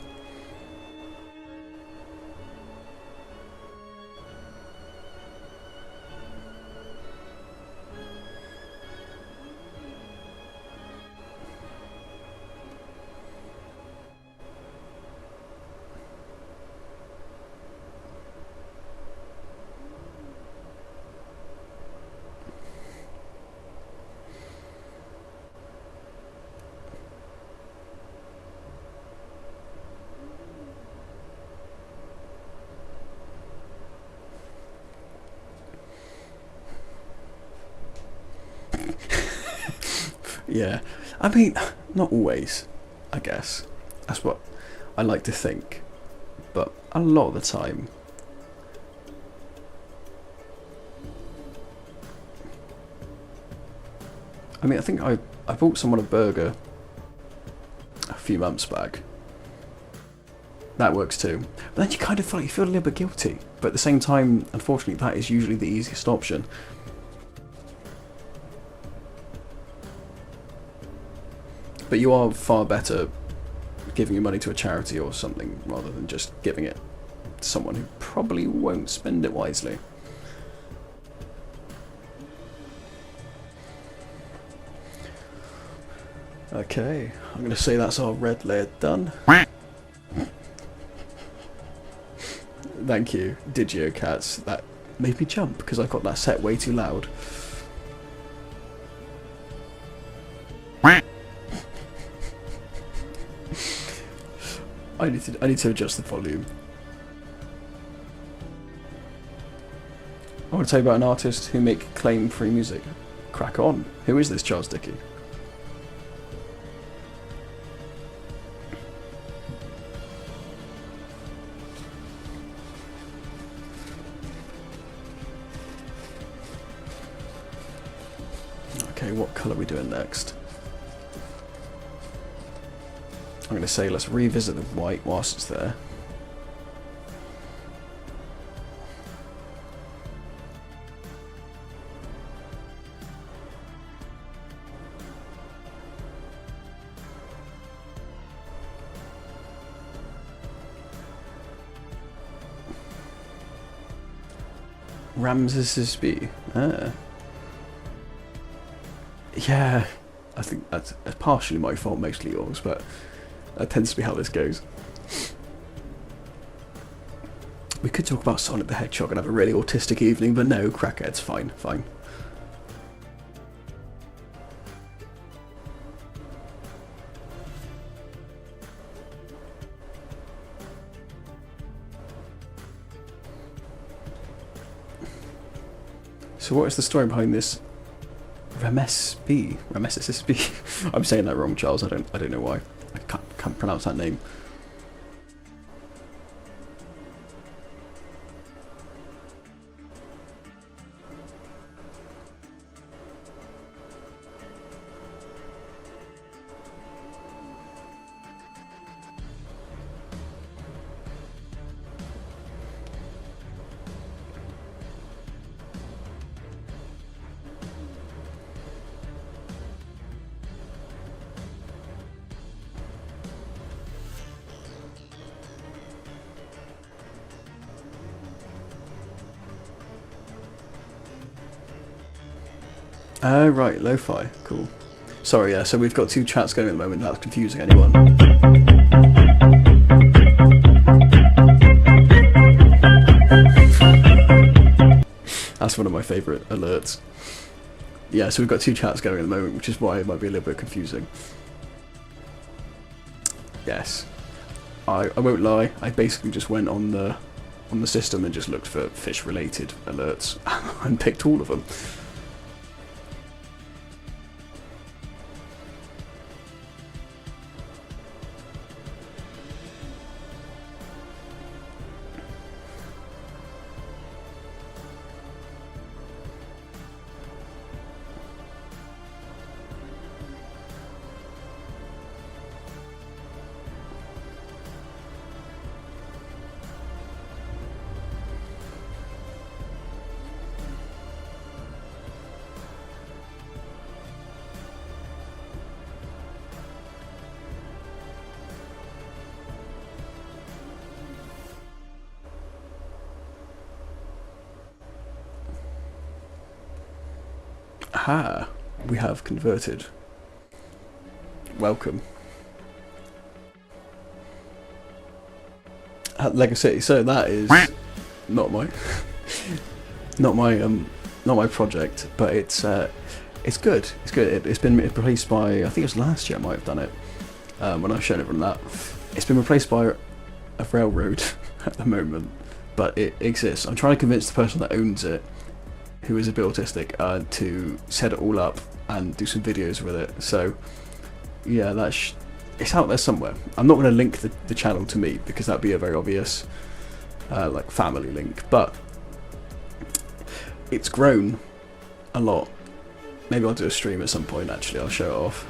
Yeah, I mean, not always, I guess. That's what I like to think. But a lot of the time, I mean, I think I bought someone a burger a few months back. That works too. But then you kind of feel like you feel a little bit guilty. But at the same time, unfortunately, that is usually the easiest option. But you are far better giving your money to a charity or something rather than just giving it to someone who probably won't spend it wisely. Okay, I'm going to say that's our red layer done. Thank you, Digio Cats. That made me jump because I got that set way too loud. I need to adjust the volume. I want to tell you about an artist who make claim-free music. Crack on. Who is this Charles Dickey? Okay, what colour are we doing next? I'm going to say let's revisit the white whilst it's there. Ramses B. Ah. Yeah, I think that's partially my fault, mostly yours, but that tends to be how this goes. We could talk about Sonic the Hedgehog and have a really autistic evening, but no, crackheads, fine, fine. So what is the story behind this Ramesses B? I'm saying that wrong, Charles. I don't know why. I can't pronounce that name. Oh, right, lo-fi, cool. Sorry, yeah, so we've got two chats going at the moment, that's confusing anyone. That's one of my favourite alerts. Yeah, so we've got two chats going at the moment, which is why it might be a little bit confusing. Yes. I won't lie, I basically just went on the system and just looked for fish-related alerts and picked all of them. Aha, we have converted. Welcome. At Lego City, so that is not my not my project, but it's good. It's good. It's been replaced by, I think it was last year I might have done it, when I've shown everyone that. It's been replaced by a railroad at the moment, but it exists. I'm trying to convince the person that owns it, who is a bit autistic, to set it all up and do some videos with it. So yeah, it's out there somewhere. I'm not going to link the channel to me because that'd be a very obvious like family link, but it's grown a lot. Maybe I'll do a stream at some point, actually. I'll show it off.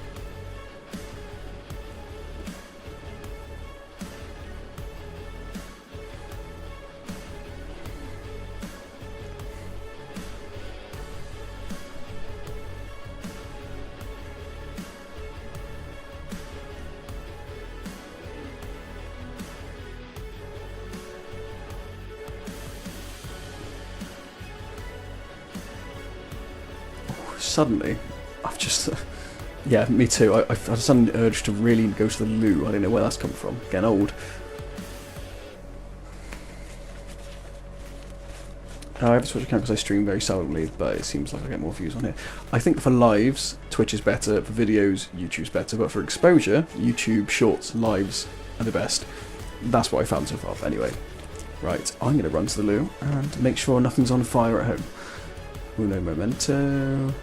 Suddenly, I've just... yeah, me too. I've had a sudden urge to really go to the loo. I don't know where that's come from. Getting old. I have a Twitch account because I stream very seldomly, but it seems like I get more views on here. I think for lives, Twitch is better. For videos, YouTube's better. But for exposure, YouTube, Shorts, Lives are the best. That's what I found so far. Anyway, right, I'm going to run to the loo and make sure nothing's on fire at home. Uno momento.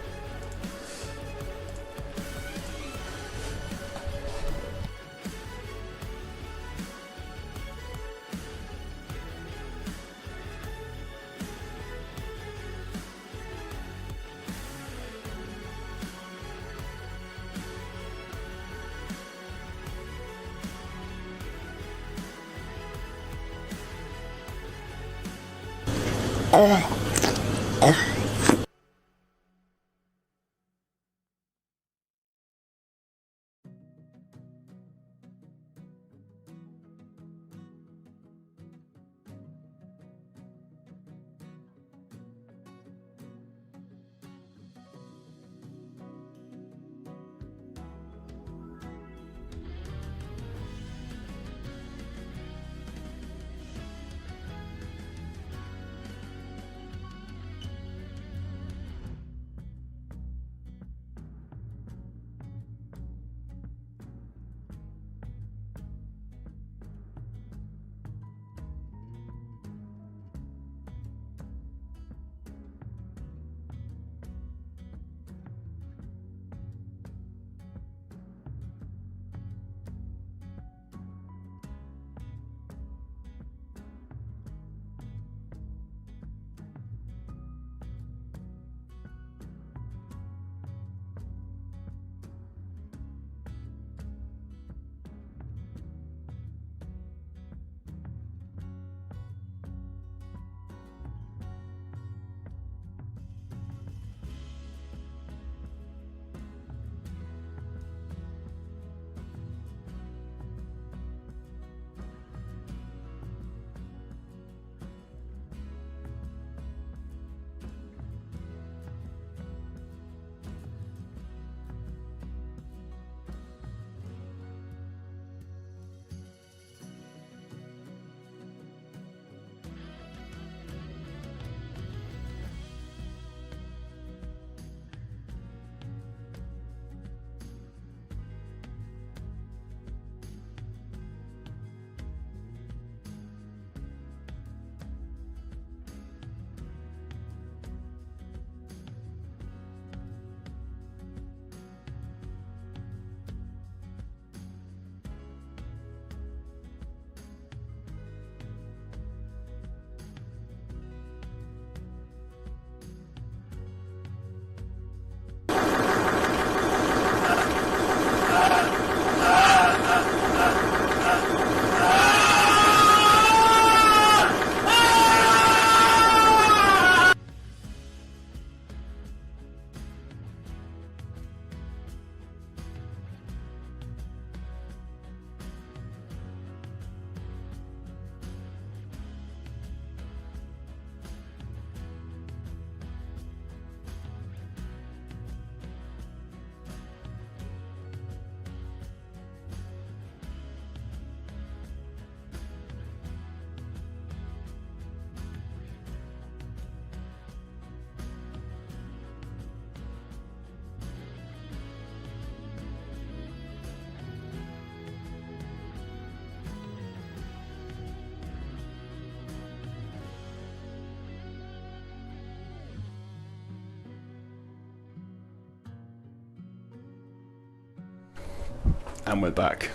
And we're back.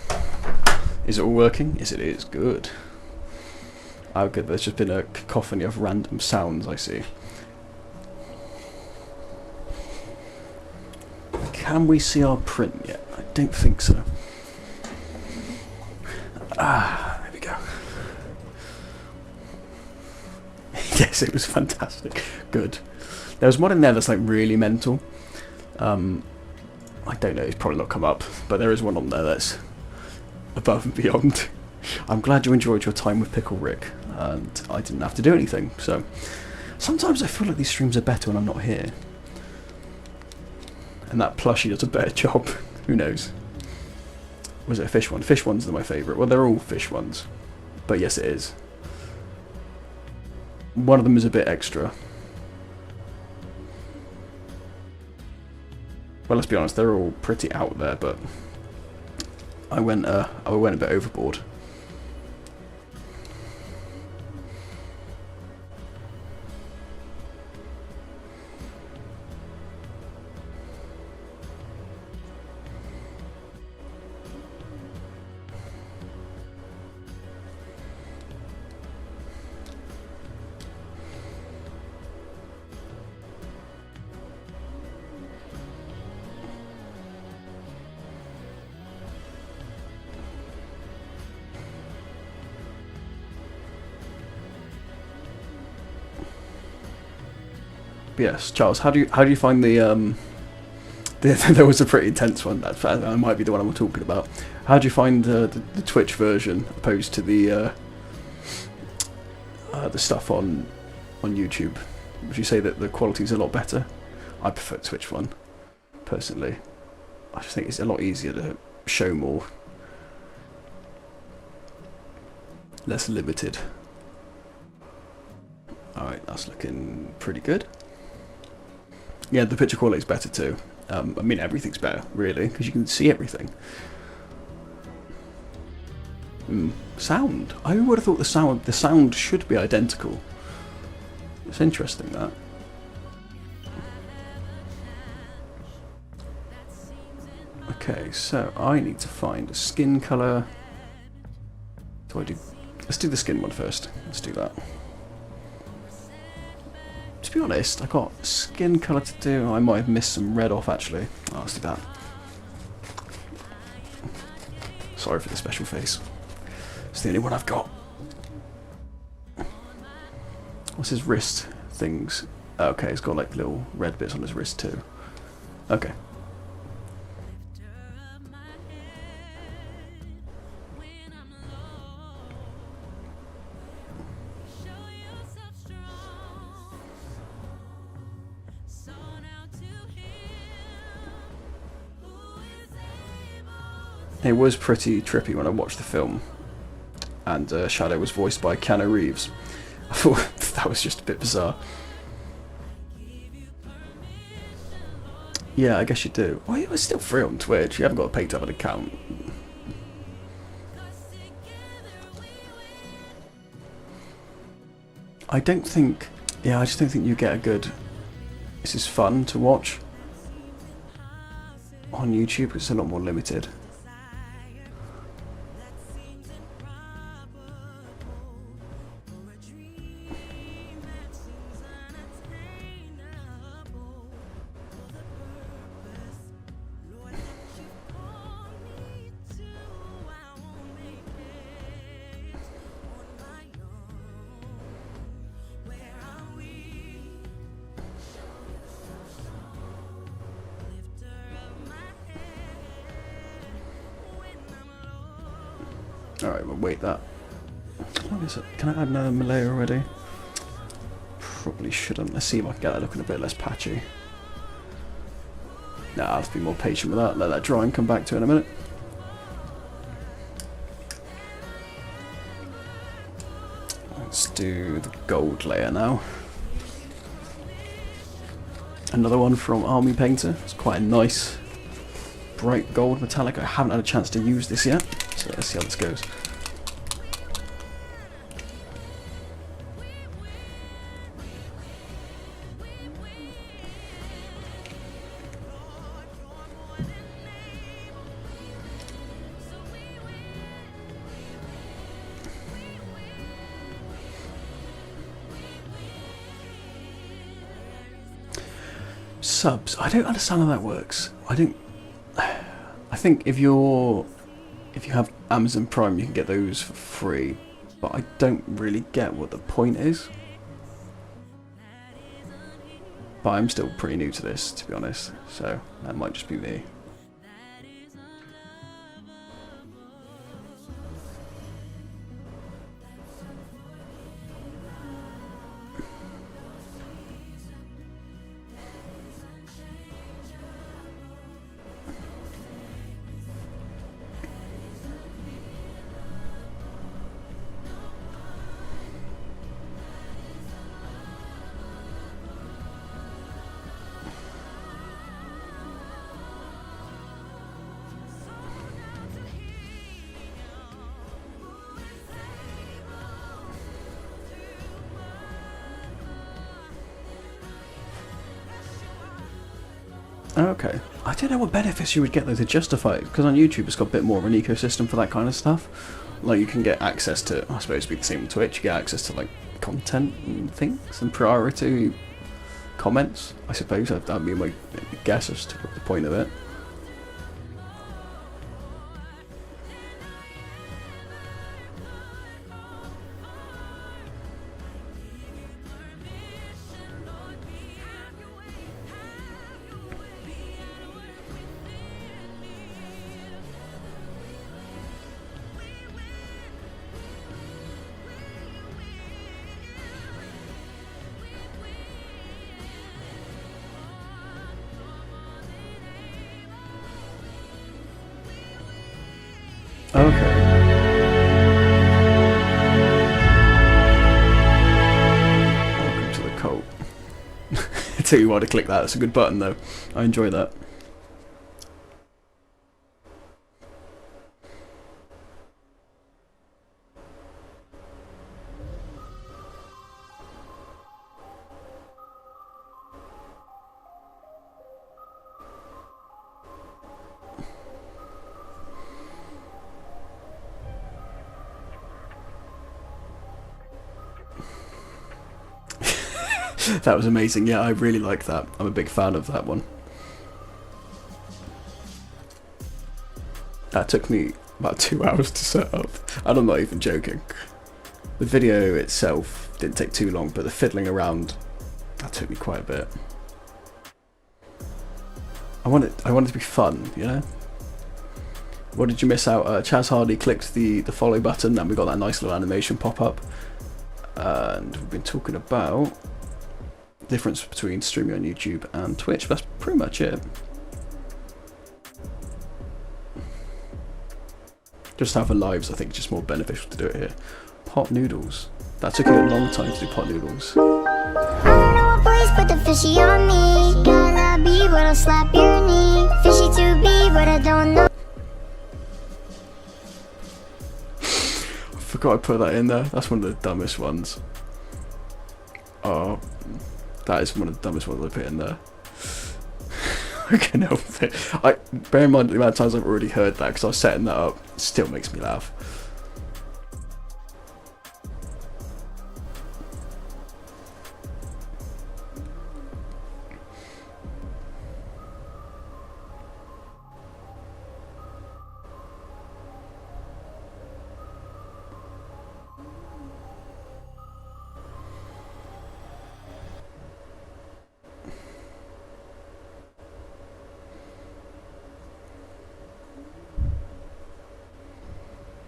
Is it all working? Yes, it is. Good. Oh, good. There's just been a cacophony of random sounds, I see. Can we see our print yet? I don't think so. Ah, there we go. Yes, it was fantastic. Good. There was one in there that's like really mental. I don't know, it's probably not come up, but there is one on there that's above and beyond. I'm glad you enjoyed your time with Pickle Rick, and I didn't have to do anything, so sometimes I feel like these streams are better when I'm not here. And that plushie does a better job. Who knows? Was it a fish one? Fish ones are my favourite. Well, they're all fish ones. But yes, it is. One of them is a bit extra. Well, let's be honest, they're all pretty out there, but I went a bit overboard. Yes, Charles. How do you find the there was a pretty intense one. That might be the one I'm talking about. How do you find the Twitch version opposed to the stuff on YouTube? Would you say that the quality's a lot better? I prefer Twitch one personally. I just think it's a lot easier to show more, less limited. All right, that's looking pretty good. Yeah, the picture quality is better too. I mean, everything's better, really, because you can see everything. Sound. I would have thought the sound should be identical. It's interesting, that. Okay, so I need to find a skin colour. Let's do the skin one first. Let's do that. To be honest, I got skin colour to do. I might have missed some red off, actually. Oh, let's do that. Sorry for the special face. It's the only one I've got. What's his wrist things? Okay, he's got like little red bits on his wrist too. Okay. It was pretty trippy when I watched the film, and Shadow was voiced by Keanu Reeves. I thought that was just a bit bizarre. Yeah, I guess you do. Well, it was still free on Twitch. You haven't got to pay to have an account. I don't think... Yeah, I just don't think you get a good... This is fun to watch on YouTube, because it's a lot more limited. Alright, we'll wait that. What is it? Can I add another Malay already? Probably shouldn't. Let's see if I can get that looking a bit less patchy. Nah, I'll have to be more patient with that. Let that dry and come back to it in a minute. Let's do the gold layer now. Another one from Army Painter. It's quite a nice bright gold metallic. I haven't had a chance to use this yet, so let's see how this goes. subs. I don't understand how that works. I think if you have Amazon Prime, you can get those for free, but I don't really get what the point is. But I'm still pretty new to this, to be honest, so that might just be me. Okay. I don't know what benefits you would get though to justify it, because on YouTube it's got a bit more of an ecosystem for that kind of stuff. Like you can get access to, I suppose it'd be the same with Twitch, you get access to like content and things and priority comments, I suppose. That'd be my guess as to the point of it. Okay. Welcome to the cult. I tell you what, to click that. It's a good button though. I enjoy that. That was amazing. Yeah, I really like that. I'm a big fan of that one. That took me about 2 hours to set up, and I'm not even joking. The video itself didn't take too long, but the fiddling around, that took me quite a bit. I want it to be fun, you know? What did you miss out? Chaz Hardy clicked the follow button, and we got that nice little animation pop up. And we've been talking about difference between streaming on YouTube and Twitch. That's pretty much it. Just have a lives, I think it's just more beneficial to do it here. Pot noodles. That took you a long time to do pot noodles. I don't know what boys put the fishy on me. Gotta be, but I'll slap your knee. Fishy to be, but I don't know. I forgot I put that in there. That's one of the dumbest ones. Oh, that is one of the dumbest ones I put in there. I can't help it. Bear in mind the amount of times I've already heard that, because I was setting that up. It still makes me laugh.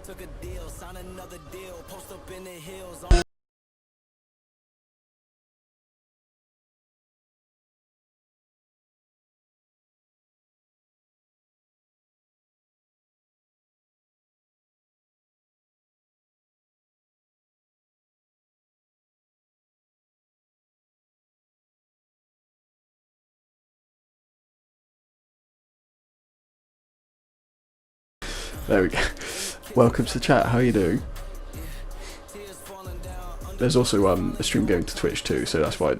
Took a deal, signed another deal, post up in the hills. There we go. Welcome to the chat. How are you doing? There's also a stream going to Twitch too, so that's why I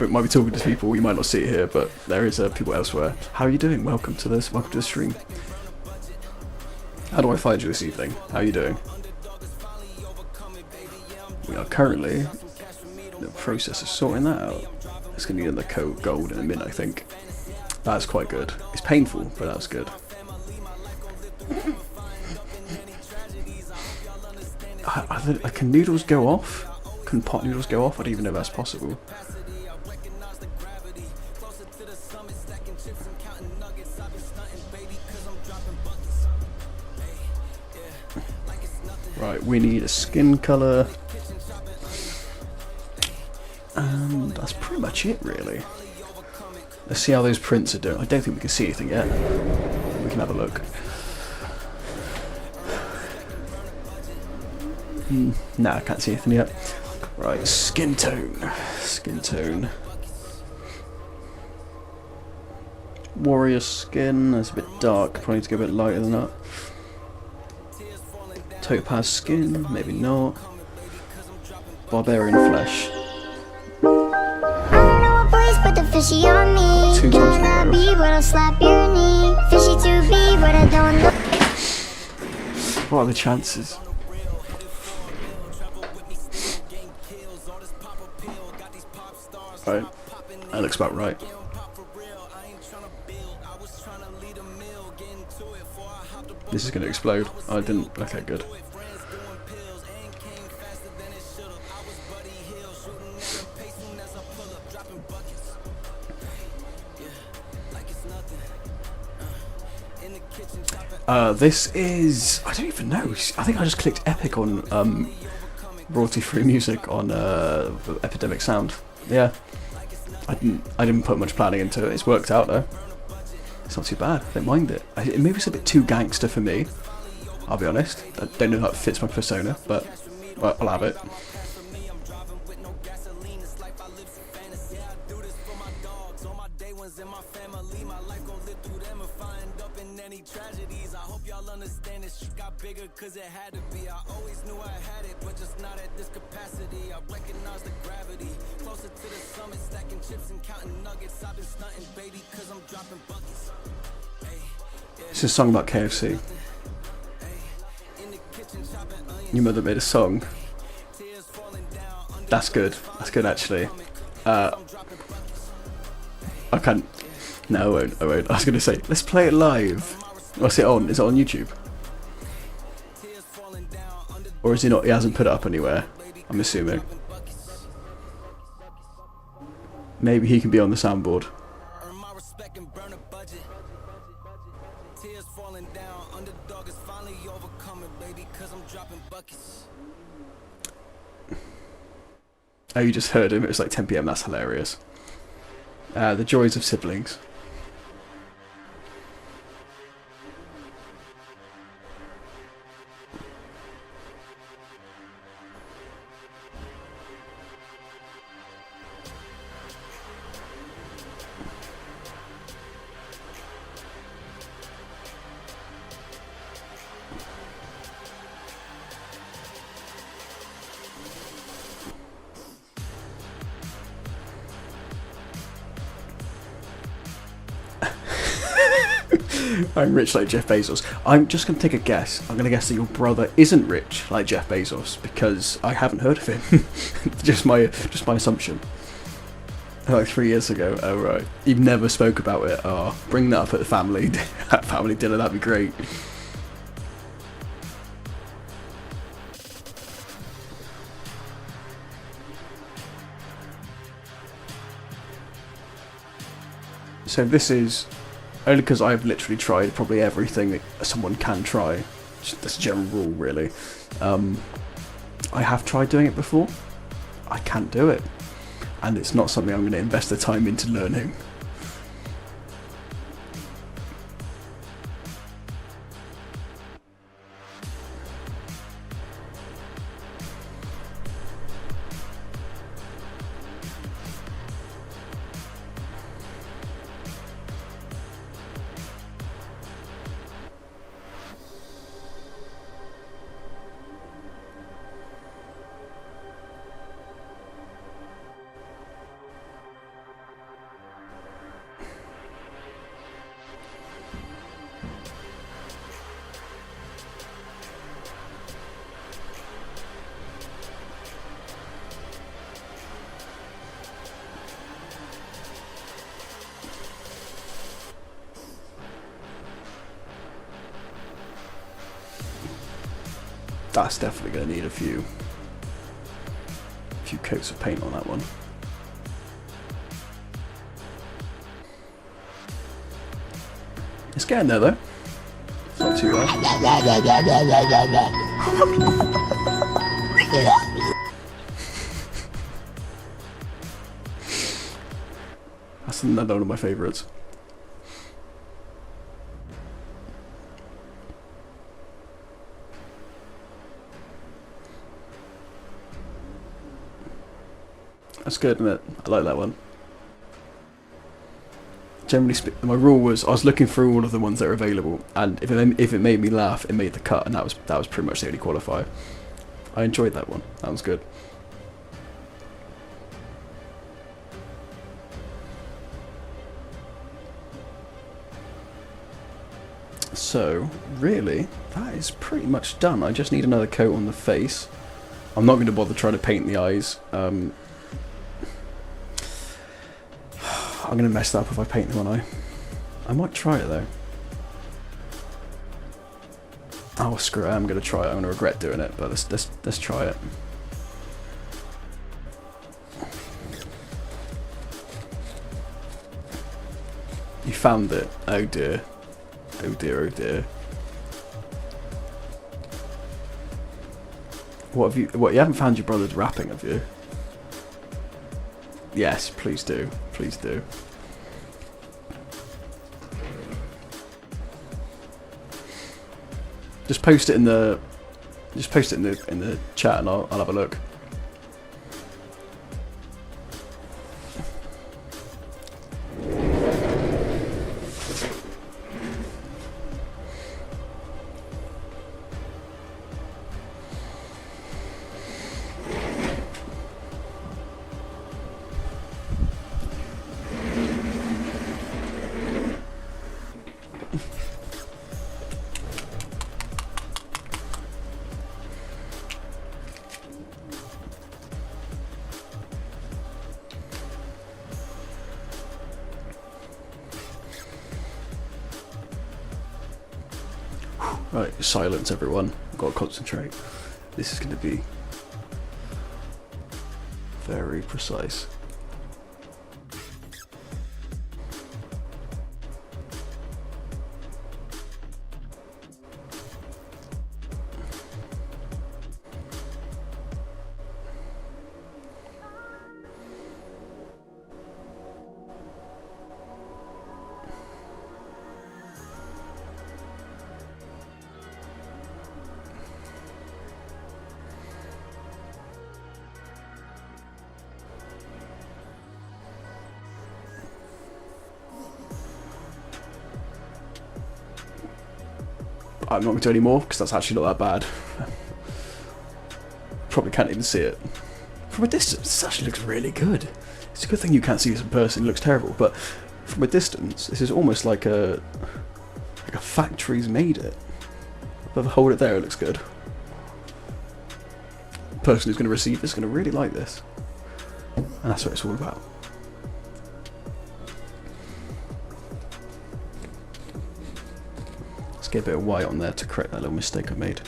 might be talking to people. You might not see it here, but there is people elsewhere. How are you doing? Welcome to this. Welcome to the stream. How do I find you this evening? How are you doing? We are currently in the process of sorting that out. It's going to be in the code gold in a minute, I think. That's quite good. It's painful, but that's good. Can noodles go off? Can pot noodles go off? I don't even know if that's possible. Right, we need a skin colour. And that's pretty much it, really. Let's see how those prints are doing. I don't think we can see anything yet. We can have a look. No, I can't see anything yet. Right, skin tone. Skin tone. Warrior skin. That's a bit dark. Probably need to go a bit lighter than that. Topaz skin. Maybe not. Barbarian flesh. Put the fishy on me. 2 times in a row. Be but I'll slap your knee. Fishy to be, but I don't know. What are the chances? Right, that looks about right. This is going to explode. Oh, it didn't. Okay, good. This is... I don't even know. I think I just clicked Epic on royalty-free music on Epidemic Sound. Yeah. I didn't put much planning into it. It's worked out though. It's not too bad. I don't mind it. Maybe it's a bit too gangster for me. I'll be honest. I don't know how it fits my persona, but well, I'll have it. Cause it had to be. I always knew I had it, but just not at this capacity. I recognize the gravity. Closer to the summit, stacking chips and counting nuggets. I've been stunting, baby, cause I'm dropping buckets. It's a song about KFC. Your mother made a song. That's good. That's good, actually. I can't. No, I won't. I won't. I was gonna say, let's play it live. What's it on? Is it on YouTube? Or is he not? He hasn't put it up anywhere, I'm assuming. Maybe he can be on the soundboard. Oh, you just heard him. It was like 10 PM. That's hilarious. The joys of siblings. I'm rich like Jeff Bezos. I'm just going to take a guess. I'm going to guess that your brother isn't rich like Jeff Bezos because I haven't heard of him. just my assumption. Like 3 years ago. Oh right. You've never spoke about it. Oh, bring that up at the family dinner. That'd be great. So this is only because I've literally tried probably everything that someone can try. That's a general rule, really. I have tried doing it before. I can't do it. And it's not something I'm going to invest the time into learning. That's definitely going to need a few coats of paint on that one. It's getting there though. It's not too bad. That's another one of my favourites. That's good, isn't it? I like that one. Generally, my rule was I was looking through all of the ones that are available, and if it made me laugh, it made the cut, and that was pretty much the only qualifier. I enjoyed that one. That was good. So really, that is pretty much done. I just need another coat on the face. I'm not going to bother trying to paint the eyes. I'm going to mess that up if I paint one eye. I might try it though. Oh screw it, I'm going to try it. I'm going to regret doing it, but let's try it. You found it. Oh dear. Oh dear, oh dear. What have you... What, you haven't found your brother's rapping, have you? Yes, please do. Please do. Just post it in the... Just post it in the chat and I'll have a look. Right, silence everyone. I've got to concentrate. This is going to be very precise. I'm not going to do any more because that's actually not that bad. Probably can't even see it. From a distance, this actually looks really good. It's a good thing you can't see this in person, it looks terrible, but from a distance, this is almost like a factory's made it. If I hold it there, it looks good. The person who's going to receive this is going to really like this. And that's what it's all about. Let's get a bit of white on there to correct that little mistake I made.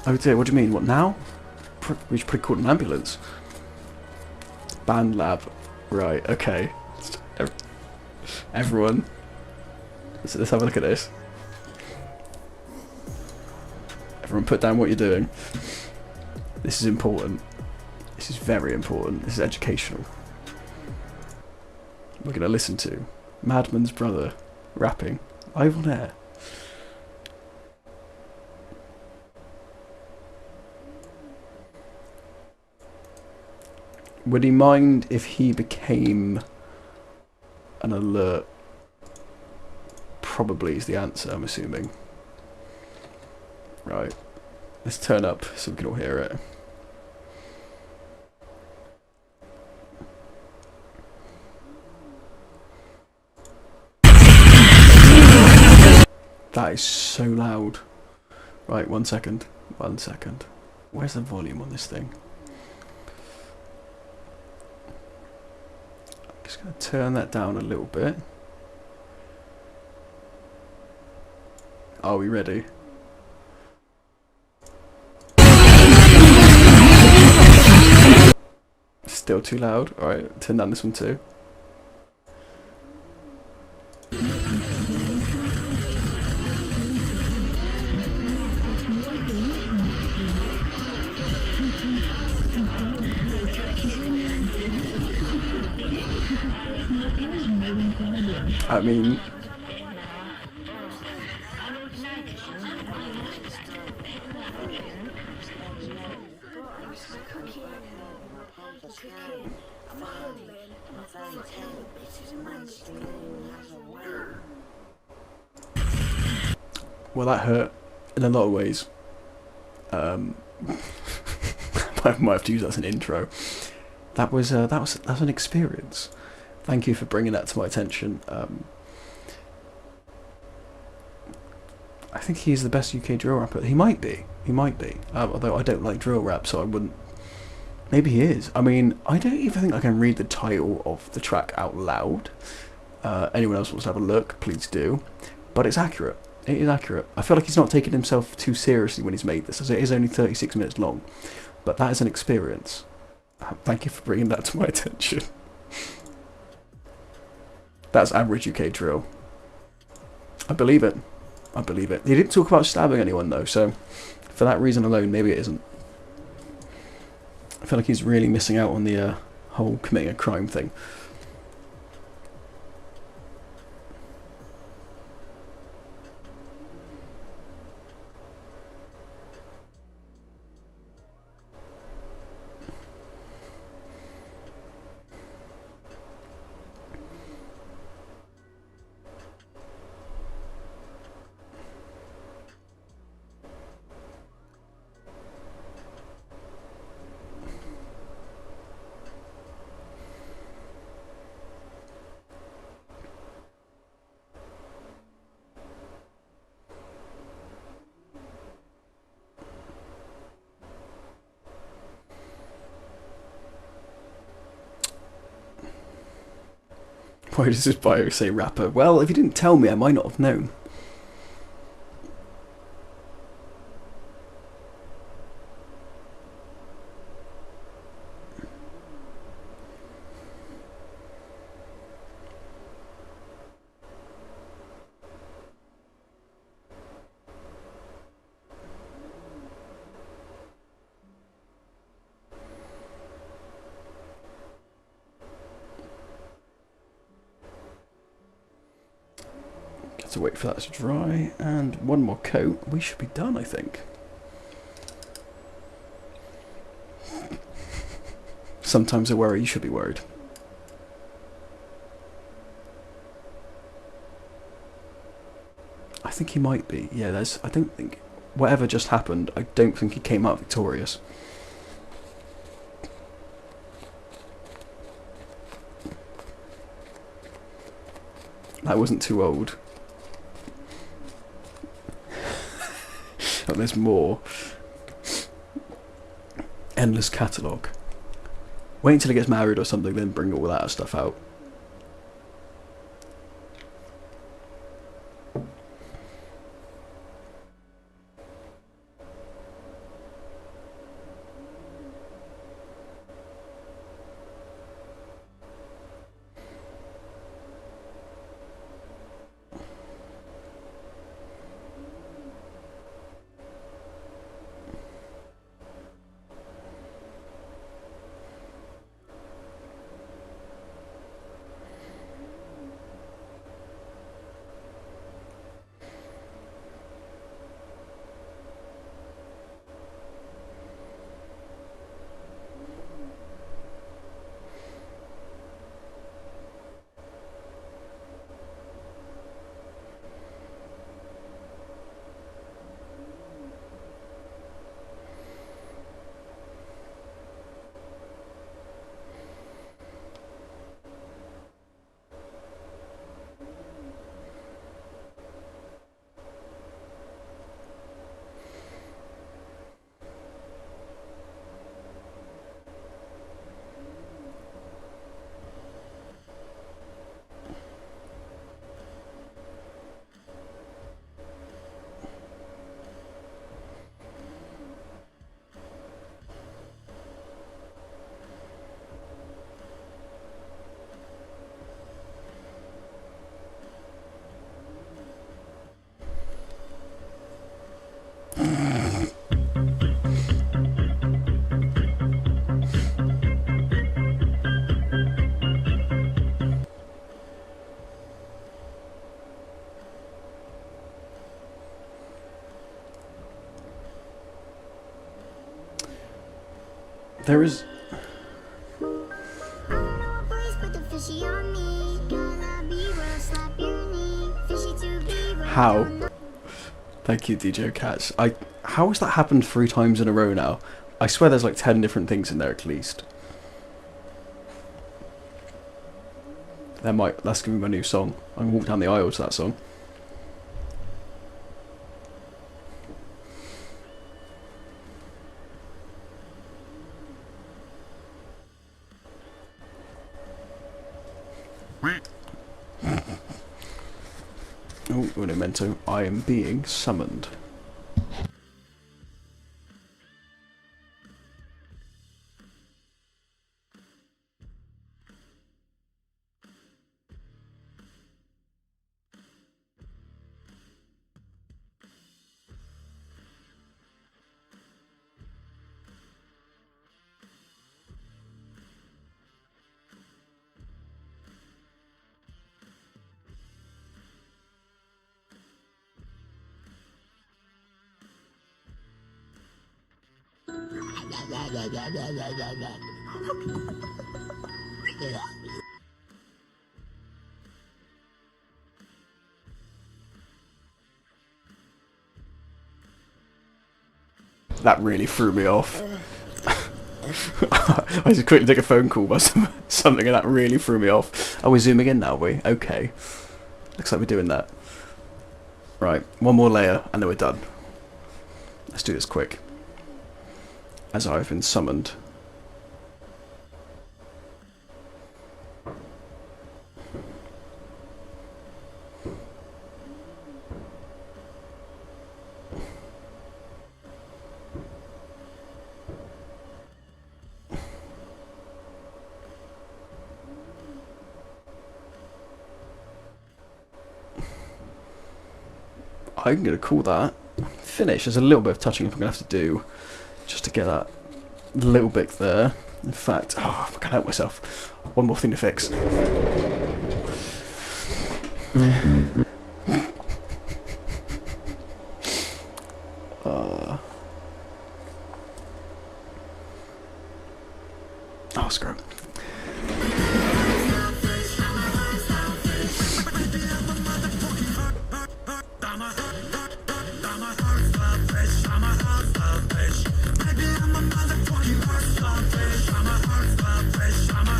Oh dear, what do you mean? What now? We should probably call an ambulance. Band lab. Right, okay. Everyone. Let's have a look at this. Everyone put down what you're doing. This is important. This is very important. This is educational. We're going to listen to Madman's brother rapping live on air. Would he mind if he became an alert? Probably is the answer, I'm assuming. Right. Let's turn up so we can all hear it. That is so loud. Right, 1 second. 1 second. Where's the volume on this thing? I'm just going to turn that down a little bit. Are we ready? Still too loud. Alright, turn down this one too. I mean, well, that hurt in a lot of ways. I might have to use that as an intro. That was an experience. Thank you for bringing that to my attention. I think he's the best UK drill rapper. He might be. Although I don't like drill rap, so I wouldn't. Maybe he is. I mean, I don't even think I can read the title of the track out loud. Anyone else wants to have a look, please do. But it's accurate. It is accurate. I feel like he's not taking himself too seriously when he's made this, as it is only 36 minutes long. But that is an experience. Thank you for bringing that to my attention. That's average UK drill. I believe it. I believe it. He didn't talk about stabbing anyone though, so for that reason alone, maybe it isn't. I feel like he's really missing out on the whole committing a crime thing. Why does this bio say rapper? Well, if you didn't tell me, I might not have known. To wait for that to dry, and one more coat, we should be done, I think. Sometimes I worry, you should be worried. I think he might be. Yeah, I don't think whatever just happened, I don't think he came out victorious. That wasn't too old. Oh, there's more. Endless catalogue. Wait until he gets married or something, then bring all that stuff out. There is... How? Thank you, DJ Cats. How has that happened 3 times in a row now? I swear there's like 10 different things in there at least. That's gonna be my new song. I'm gonna walk down the aisle to that song. Oh, un momento. I am being summoned. That really threw me off. I just quickly took a phone call about something and that really threw me off. Oh, we're zooming in now, are we? Okay. Looks like we're doing that. Right, one more layer and then we're done. Let's do this quick. As I've been summoned. I'm going to call that finish. There's a little bit of touching up I'm going to have to do just to get that little bit there. In fact, I can't help myself. One more thing to fix. Oh, screw.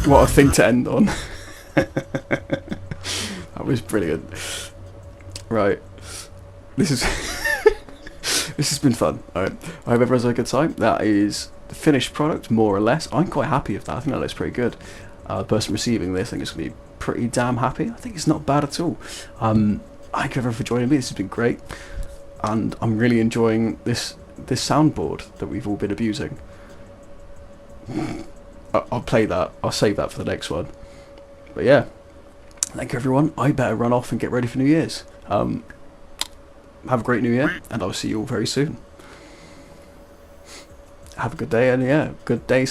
What a thing to end on. That was brilliant. Right. This is this has been fun. Alright. I hope everyone's had a good time. That is the finished product, more or less. I'm quite happy with that. I think that looks pretty good. The person receiving this, I think it's going to be pretty damn happy. I think it's not bad at all. Thank you everyone for joining me. This has been great. And I'm really enjoying this soundboard that we've all been abusing. I'll play that. I'll save that for the next one. But yeah, thank you everyone. I better run off and get ready for New Year's. Have a great New Year, and I'll see you all very soon. Have a good day, and yeah, good day.